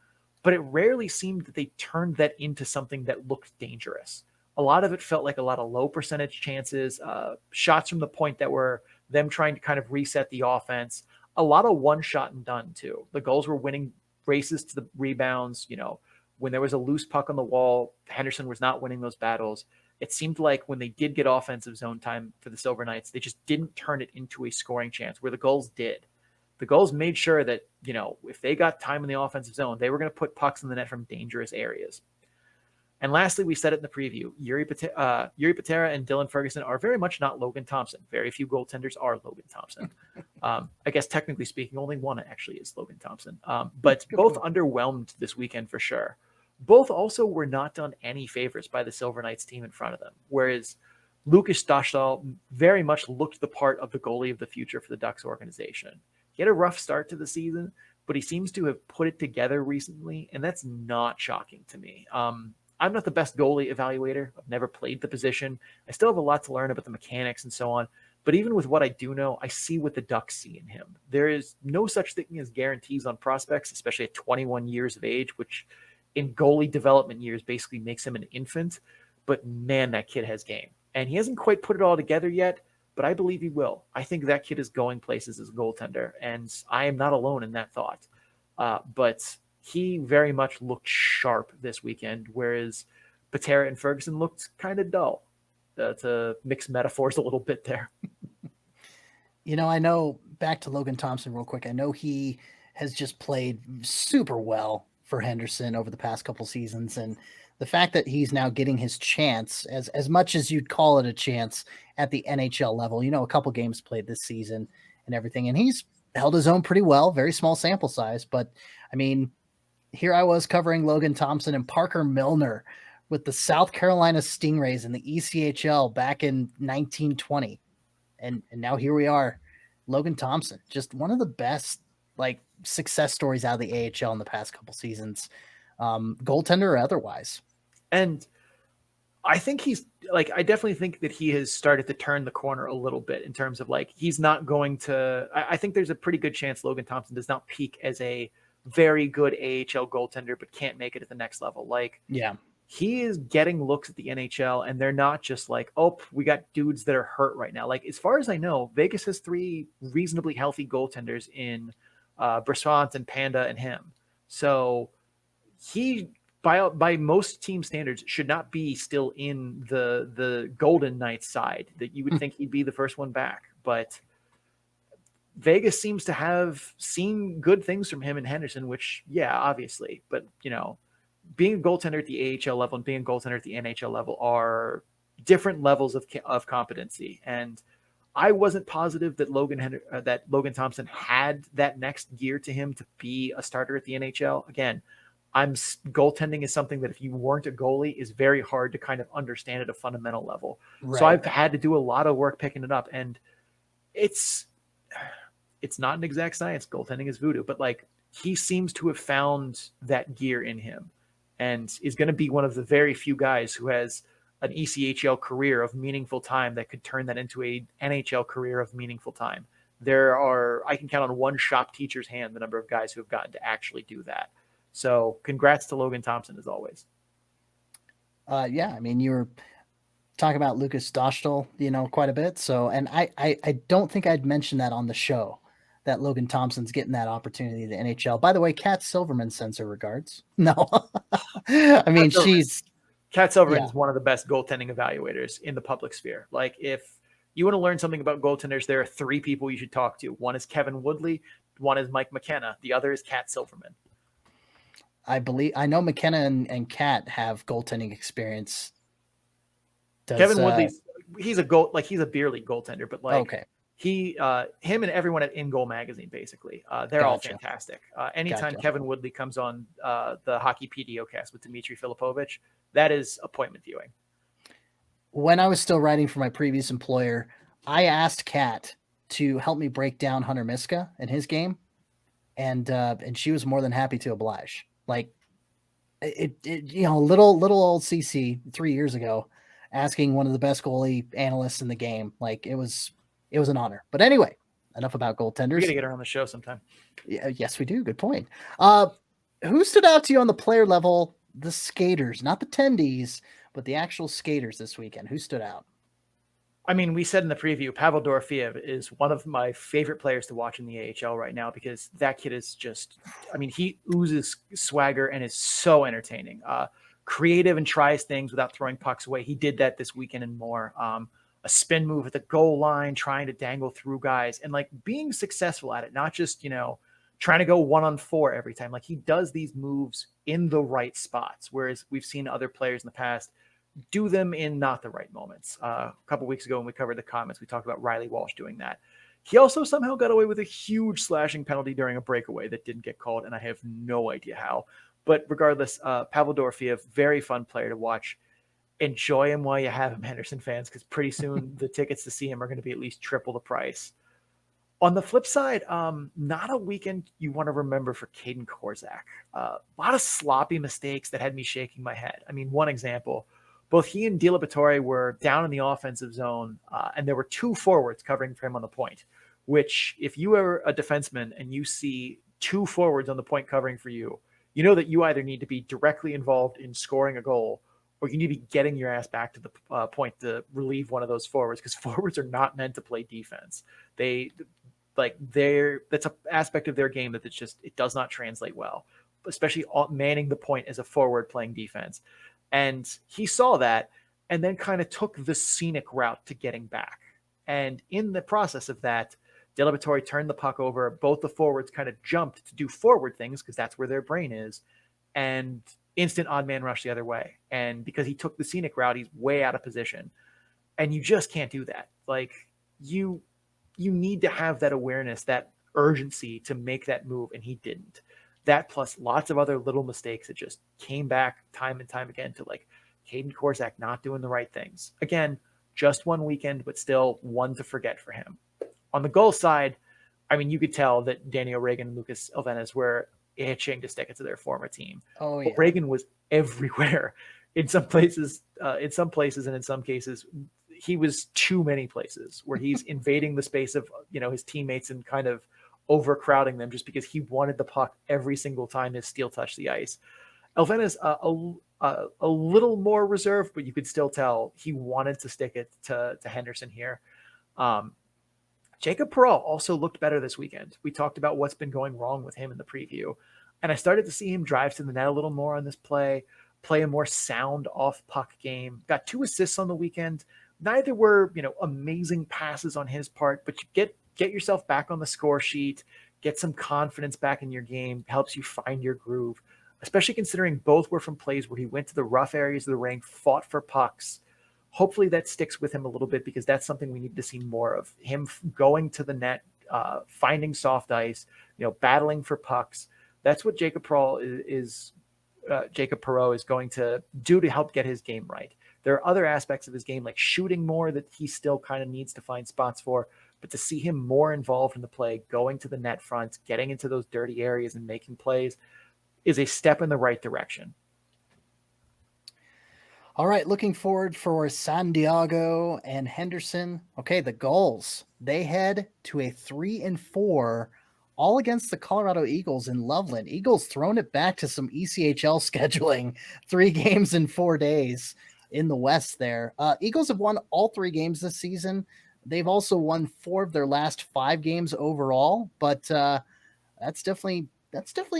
but it rarely seemed that they turned that into something that looked dangerous. A lot of it felt like a lot of low percentage chances, shots from the point that were them trying to kind of reset the offense. A lot of one shot and done too. The Gulls were winning races to the rebounds. When there was a loose puck on the wall, Henderson was not winning those battles. It seemed like when they did get offensive zone time for the Silver Knights, they just didn't turn it into a scoring chance, where the Gulls did. The Gulls made sure that, if they got time in the offensive zone, they were going to put pucks in the net from dangerous areas. And lastly, we said it in the preview, Yuri Patera and Dylan Ferguson are very much not Logan Thompson. Very few goaltenders are Logan Thompson. I guess technically speaking, only one actually is Logan Thompson. But both underwhelmed this weekend for sure. Both also were not done any favors by the Silver Knights team in front of them, whereas Lukas Dostal very much looked the part of the goalie of the future for the Ducks organization. He had a rough start to the season, but he seems to have put it together recently, and that's not shocking to me. I'm not the best goalie evaluator. I've never played the position. I still have a lot to learn about the mechanics and so on. But even with what I do know, I see what the Ducks see in him. There is no such thing as guarantees on prospects, especially at 21 years of age, which in goalie development years basically makes him an infant. But man, that kid has game. And he hasn't quite put it all together yet, but I believe he will. I think that kid is going places as a goaltender, and I am not alone in that thought. But he very much looked sharp this weekend, whereas Patera and Ferguson looked kind of dull, to mix metaphors a little bit there. I know, back to Logan Thompson real quick, I know he has just played super well for Henderson over the past couple seasons, and the fact that he's now getting his chance, as much as you'd call it a chance, at the NHL level, a couple games played this season and everything, and he's held his own pretty well, very small sample size, but I mean, here I was covering Logan Thompson and Parker Milner with the South Carolina Stingrays in the ECHL back in 1920. And now here we are, Logan Thompson, just one of the best success stories out of the AHL in the past couple seasons, goaltender or otherwise. And I think I definitely think that he has started to turn the corner a little bit in terms of he's not going to, I think there's a pretty good chance Logan Thompson does not peak as a very good AHL goaltender, but can't make it at the next level. He is getting looks at the NHL, and they're not just we got dudes that are hurt right now. As far as I know, Vegas has 3 reasonably healthy goaltenders in Brissant and Panda and him. So he, by most team standards, should not be still in the Golden Knights side that you would think he'd be the first one back. But Vegas seems to have seen good things from him and Henderson, which, yeah, obviously. But, being a goaltender at the AHL level and being a goaltender at the NHL level are different levels of competency. And I wasn't positive that Logan Thompson had that next gear to him to be a starter at the NHL. Again, goaltending is something that if you weren't a goalie is very hard to kind of understand at a fundamental level. Right. So I've had to do a lot of work picking it up, and it's not an exact science. Goaltending is voodoo, but he seems to have found that gear in him and is going to be one of the very few guys who has an ECHL career of meaningful time that could turn that into a NHL career of meaningful time. I can count on one shop teacher's hand the number of guys who have gotten to actually do that. So congrats to Logan Thompson as always. Yeah, I mean, you were talking about Lukas Dostal, quite a bit. So, and I don't think I'd mentioned that on the show, that Logan Thompson's getting that opportunity in the NHL. By the way, Kat Silverman sends her regards. No, I mean, Kat Silverman is one of the best goaltending evaluators in the public sphere. If you want to learn something about goaltenders, there are 3 people you should talk to. One is Kevin Woodley. One is Mike McKenna. The other is Kat Silverman. I know McKenna and Kat have goaltending experience. Kevin Woodley's he's a beer league goaltender, but okay. Him and everyone at In Goal Magazine, basically, they're all fantastic. Anytime Kevin Woodley comes on the Hockey PDO cast with Dmitry Filipovich, that is appointment viewing. when I was still writing for my previous employer, I asked Kat to help me break down Hunter Miska and his game, and she was more than happy to oblige. Like it little old CC 3 years ago, asking one of the best goalie analysts in the game. Like it was an honor. But anyway, enough about goaltenders. We got to get her on the show sometime. Yeah, yes, we do. Good point. Who stood out to you on the player level? The skaters, not the tendies, but the actual skaters this weekend. Who stood out? I mean, we said in the preview, Pavel Dorofeev is one of my favorite players to watch in the AHL right now because that kid is just, I mean, he oozes swagger and is so entertaining. Creative and tries things without throwing pucks away. He did that this weekend and more. A spin move at the goal line, trying to dangle through guys and like being successful at it, not just, trying to go 1-on-4 every time. Like he does these moves in the right spots, whereas we've seen other players in the past do them in not the right moments. A couple weeks ago when we covered the comments, we talked about Riley Walsh doing that. He also somehow got away with a huge slashing penalty during a breakaway that didn't get called, and I have no idea how. But regardless, Pavel Dorofeev, very fun player to watch. Enjoy him while you have him, Henderson fans, because pretty soon the tickets to see him are going to be at least triple the price. On the flip side, not a weekend you want to remember for Caden Korsak. A lot of sloppy mistakes that had me shaking my head. I mean, one example, both he and Delabatore were down in the offensive zone, and there were two forwards covering for him on the point, which if you are a defenseman and you see two forwards on the point covering for you, you know that you either need to be directly involved in scoring a goal or you need to be getting your ass back to the point to relieve one of those forwards, because forwards are not meant to play defense. That's an aspect of their game that it does not translate well, especially manning the point as a forward playing defense. And he saw that and then kind of took the scenic route to getting back. And in the process of that, Delabatore turned the puck over. Both the forwards kind of jumped to do forward things because that's where their brain is. And instant odd man rush the other way. And because he took the scenic route, he's way out of position. And you just can't do that. Like you need to have that awareness, that urgency to make that move. And he didn't. That plus lots of other little mistakes that just came back time and time again to like Caden Korsak not doing the right things. Again, just one weekend, but still one to forget for him. On the goal side, I mean, you could tell that Danny O'Regan and Lucas Elvenes were itching to stick it to their former team. Oh, yeah. O'Regan was everywhere. In some places, and in some cases, he was too many places where he's invading the space of his teammates and kind of overcrowding them just because he wanted the puck every single time his steel touched the ice. Elvenes a little more reserved, but you could still tell he wanted to stick it to Henderson here. Jacob Perreault also looked better this weekend. We talked about what's been going wrong with him in the preview, and I started to see him drive to the net a little more on this play a more sound off puck game. Got 2 assists on the weekend. Neither were, amazing passes on his part, but you get yourself back on the score sheet, get some confidence back in your game, helps you find your groove, especially considering both were from plays where he went to the rough areas of the rink, fought for pucks. Hopefully that sticks with him a little bit because that's something we need to see more of. Him going to the net, finding soft ice, battling for pucks. That's what Jacob Perreault is going to do to help get his game right. There are other aspects of his game like shooting more that he still kind of needs to find spots for, but to see him more involved in the play, going to the net front, getting into those dirty areas and making plays is a step in the right direction. All right, looking forward for San Diego and Henderson. Okay, the goals. They head to a 3-4, all against the Colorado Eagles in Loveland. Eagles throwing it back to some ECHL scheduling, 3 games in 4 days in the West there. Eagles have won all 3 games this season. They've also won 4 of their last 5 games overall, but that's definitely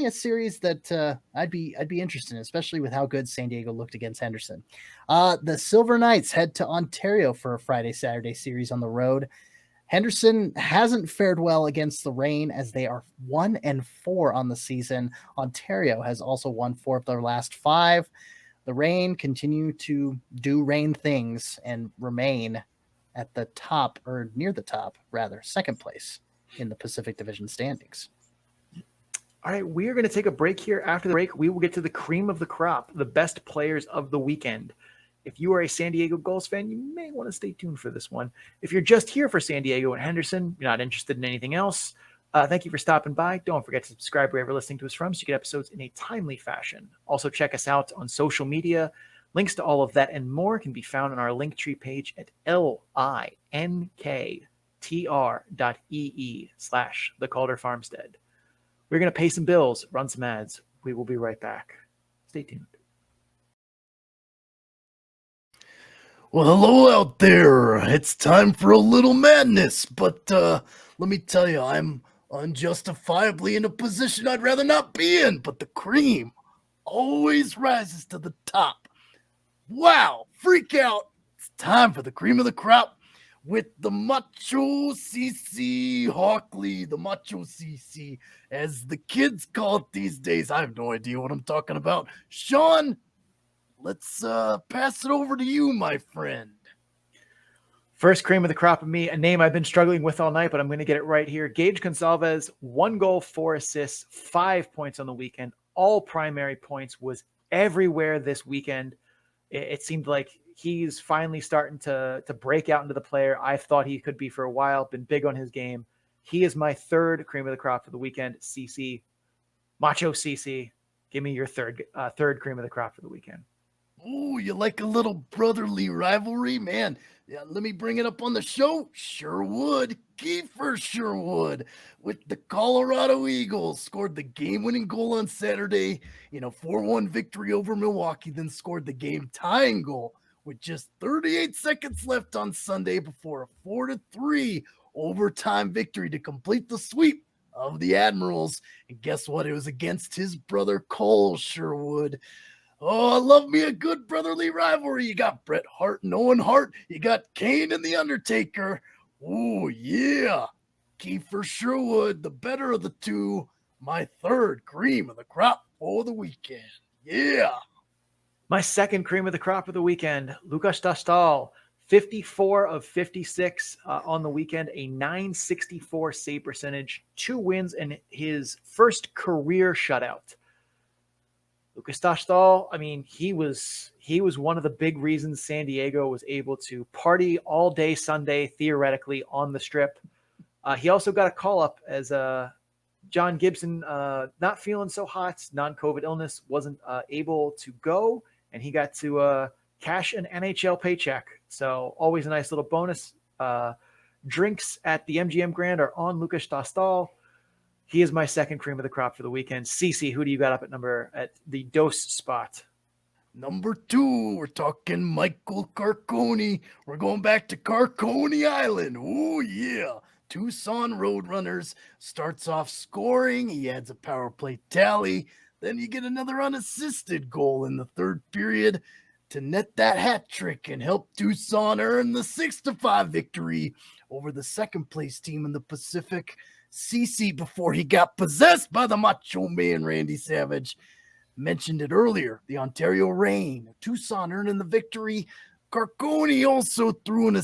a series that I'd be interested in, especially with how good San Diego looked against Henderson. The Silver Knights head to Ontario for a Friday-Saturday series on the road. Henderson hasn't fared well against the Reign as they are 1-4 on the season. Ontario has also won 4 of their last 5. The Reign continue to do Reign things and remain at the top, or near the top, rather, second place in the Pacific Division standings. All right, we are going to take a break here. After the break, we will get to the cream of the crop, the best players of the weekend. If you are a San Diego Gulls fan, you may want to stay tuned for this one. If you're just here for San Diego and Henderson, you're not interested in anything else, thank you for stopping by. Don't forget to subscribe wherever you're listening to us from so you get episodes in a timely fashion. Also, check us out on social media. Links to all of that and more can be found on our Linktree page at linktr.ee/the Calder Farmstead. We're going to pay some bills, run some ads. We will be right back. Stay tuned. Well, hello out there. It's time for a little madness, but let me tell you, I'm unjustifiably in a position I'd rather not be in, but the cream always rises to the top. Wow, freak out. It's time for the cream of the crop with the Macho CC Hawkley, the Macho CC, as the kids call it these days. I have no idea what I'm talking about. Sean, let's pass it over to you, my friend. First cream of the crop of me, a name I've been struggling with all night, but I'm going to get it right here. Gage Gonzalez, 1 goal, 4 assists, 5 points on the weekend. All primary points, was everywhere this weekend. It seemed like he's finally starting to break out into the player I've thought he could be for a while. Been big on his game. He is my third cream of the crop for the weekend. CC, Macho CC, give me your third cream of the crop for the weekend. Oh, you like a little brotherly rivalry? Man, yeah, let me bring it up on the show. Sure would. Kiefer sure would. With the Colorado Eagles, scored the game-winning goal on Saturday in a 4-1 victory over Milwaukee, then scored the game-tying goal with just 38 seconds left on Sunday before a 4-3 overtime victory to complete the sweep of the Admirals. And guess what? It was against his brother Cole Sherwood. Oh, I love me a good brotherly rivalry. You got Bret Hart and Owen Hart. You got Kane and The Undertaker. Oh, yeah. Kiefer Sherwood, the better of the two. My third cream of the crop for the weekend. Yeah. My second cream of the crop of the weekend, Lukas Dostal, 54 of 56 on the weekend, a .964 save percentage, 2 wins, and his first career shutout. Lukas Dostal, I mean, he was one of the big reasons San Diego was able to party all day Sunday, theoretically, on the Strip. He also got a call-up as John Gibson, not feeling so hot, non-COVID illness, wasn't able to go, and he got to cash an NHL paycheck. So always a nice little bonus. Drinks at the MGM Grand are on Lukas Dostal. He is my second cream of the crop for the weekend. CC, who do you got up at the dose spot? Number 2, we're talking Michael Carcone. We're going back to Carcone Island. Oh, yeah. Tucson Roadrunners starts off scoring. He adds a power play tally. Then you get another unassisted goal in the third period to net that hat trick and help Tucson earn the 6-5 victory over the second place team in the Pacific. CC, before he got possessed by the Macho Man Randy Savage, mentioned it earlier. The Ontario Reign, Tucson earning the victory. Carcone also threw in an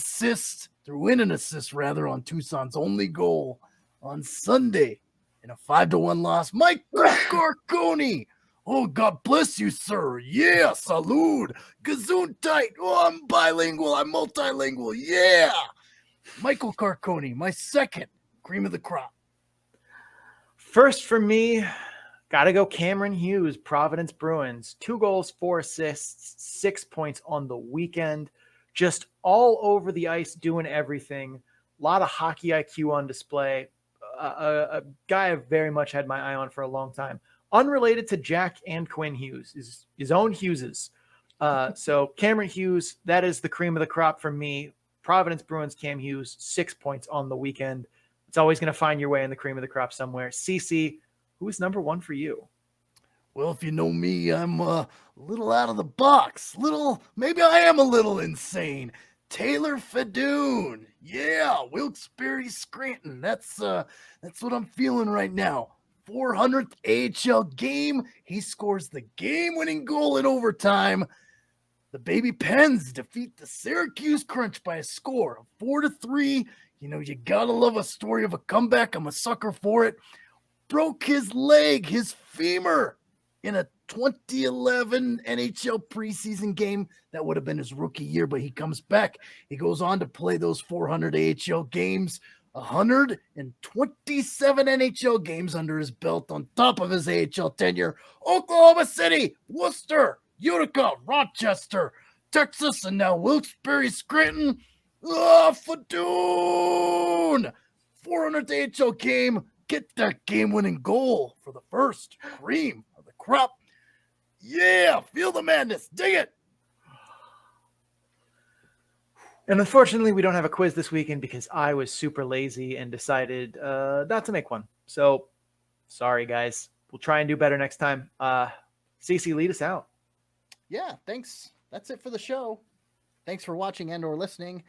assist on Tucson's only goal on Sunday in a 5-1 loss. Michael Carcone. Oh, God bless you, sir. Yeah, salud. Gesundheit. Oh, I'm bilingual. I'm multilingual. Yeah. Michael Carcone, my second cream of the crop. First for me, got to go Cameron Hughes, Providence Bruins. 2 goals, 4 assists, 6 points on the weekend. Just all over the ice, doing everything. A lot of hockey IQ on display. A guy I've very much had my eye on for a long time. Unrelated to Jack and Quinn Hughes, his own Hugheses. So Cameron Hughes, that is the cream of the crop for me. Providence Bruins, Cam Hughes, 6 points on the weekend. It's always going to find your way in the cream of the crop somewhere. CC, who is number 1 for you? Well, if you know me, I'm a little out of the box. Maybe I am a little insane. Taylor Fadoon. Yeah, Wilkes-Barre Scranton. That's what I'm feeling right now. 400th AHL game. He scores the game-winning goal in overtime. The Baby Pens defeat the Syracuse Crunch by a score of 4-3. You know, you gotta love a story of a comeback. I'm a sucker for it. Broke his leg, his femur, in a 2011 NHL preseason game. That would have been his rookie year, but he comes back. He goes on to play those 400 AHL games, 127 NHL games under his belt on top of his AHL tenure. Oklahoma City, Worcester, Utica, Rochester, Texas, and now Wilkes-Barre, Scranton. Fadoon! 400th AHL game. Get that game-winning goal for the first cream of the crop. Yeah, feel the madness. Dig it. And unfortunately, we don't have a quiz this weekend because I was super lazy and decided not to make one. So, sorry, guys. We'll try and do better next time. Cece, lead us out. Yeah, thanks. That's it for the show. Thanks for watching and or listening.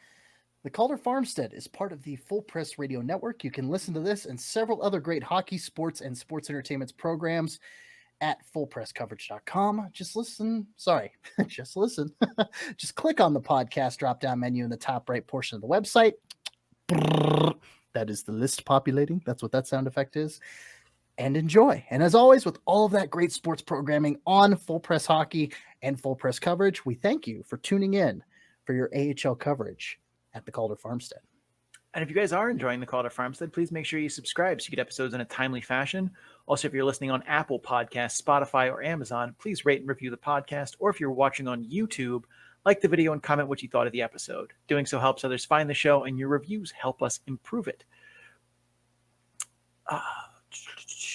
The Calder Farmstead is part of the Full Press Radio Network. You can listen to this and several other great hockey, sports, and sports entertainment programs at fullpresscoverage.com. Just listen. Just listen. Just click on the podcast drop-down menu in the top right portion of the website. That is the list populating. That's what that sound effect is. And enjoy. And as always, with all of that great sports programming on Full Press Hockey and Full Press Coverage, we thank you for tuning in for your AHL coverage at the Calder Farmstead. And if you guys are enjoying the Calder Farmstead, please make sure you subscribe so you get episodes in a timely fashion. Also, if you're listening on Apple Podcasts, Spotify, or Amazon, please rate and review the podcast. Or if you're watching on YouTube, like the video and comment what you thought of the episode. Doing so helps others find the show, and your reviews help us improve it.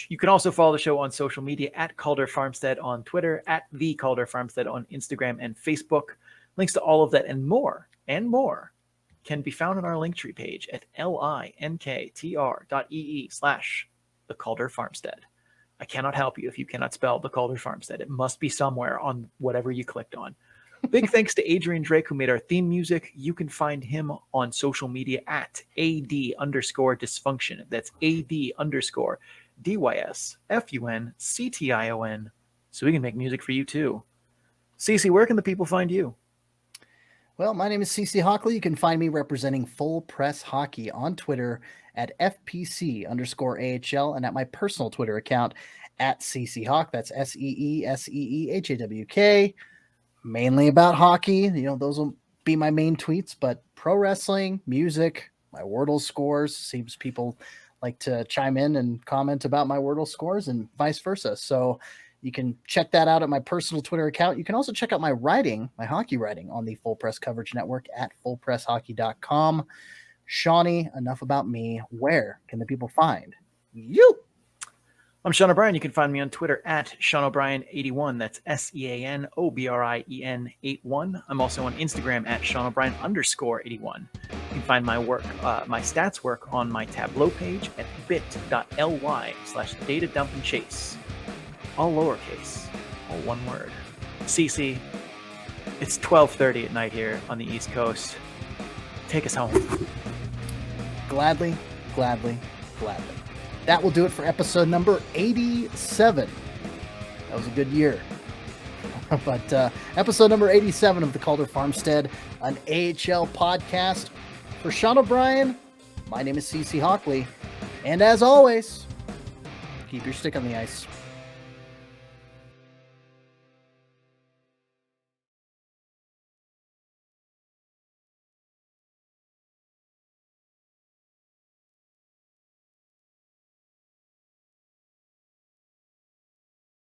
You can also follow the show on social media at Calder Farmstead on Twitter, at The Calder Farmstead on Instagram and Facebook. Links to all of that and more can be found on our Linktree page at linktr.ee/The Calder Farmstead. I cannot help you if you cannot spell The Calder Farmstead. It must be somewhere on whatever you clicked on. Big thanks to Adrian Drake, who made our theme music. You can find him on social media at AD_dysfunction. That's AD_DYSFUNCTION. So we can make music for you too. Cece, where can the people find you? Well, my name is Cece Hockley. You can find me representing Full Press Hockey on Twitter at FPC_AHL and at my personal Twitter account at CC Hawk. That's SEESEEHAWK. Mainly about hockey. Those will be my main tweets, but pro wrestling, music, my Wordle scores. Seems people like to chime in and comment about my Wordle scores and vice versa. So you can check that out at my personal Twitter account. You can also check out my writing, my hockey writing on the Full Press Coverage Network at fullpresshockey.com. Shawnee, enough about me. Where can the people find you? I'm Sean O'Brien. You can find me on Twitter at Sean O'Brien81. That's SeanObrien 81. I'm also on Instagram at Sean O'Brien_81. You can find my work, my stats work on my Tableau page at bit.ly/datadumpandchase. All lowercase, all one word. CC, it's 12:30 at night here on the East Coast. Take us home. Gladly. That will do it for episode number 87. That was a good year. But episode number 87 of the Calder Farmstead, an AHL podcast. For Sean O'Brien, my name is Cece Hockley. And as always, keep your stick on the ice.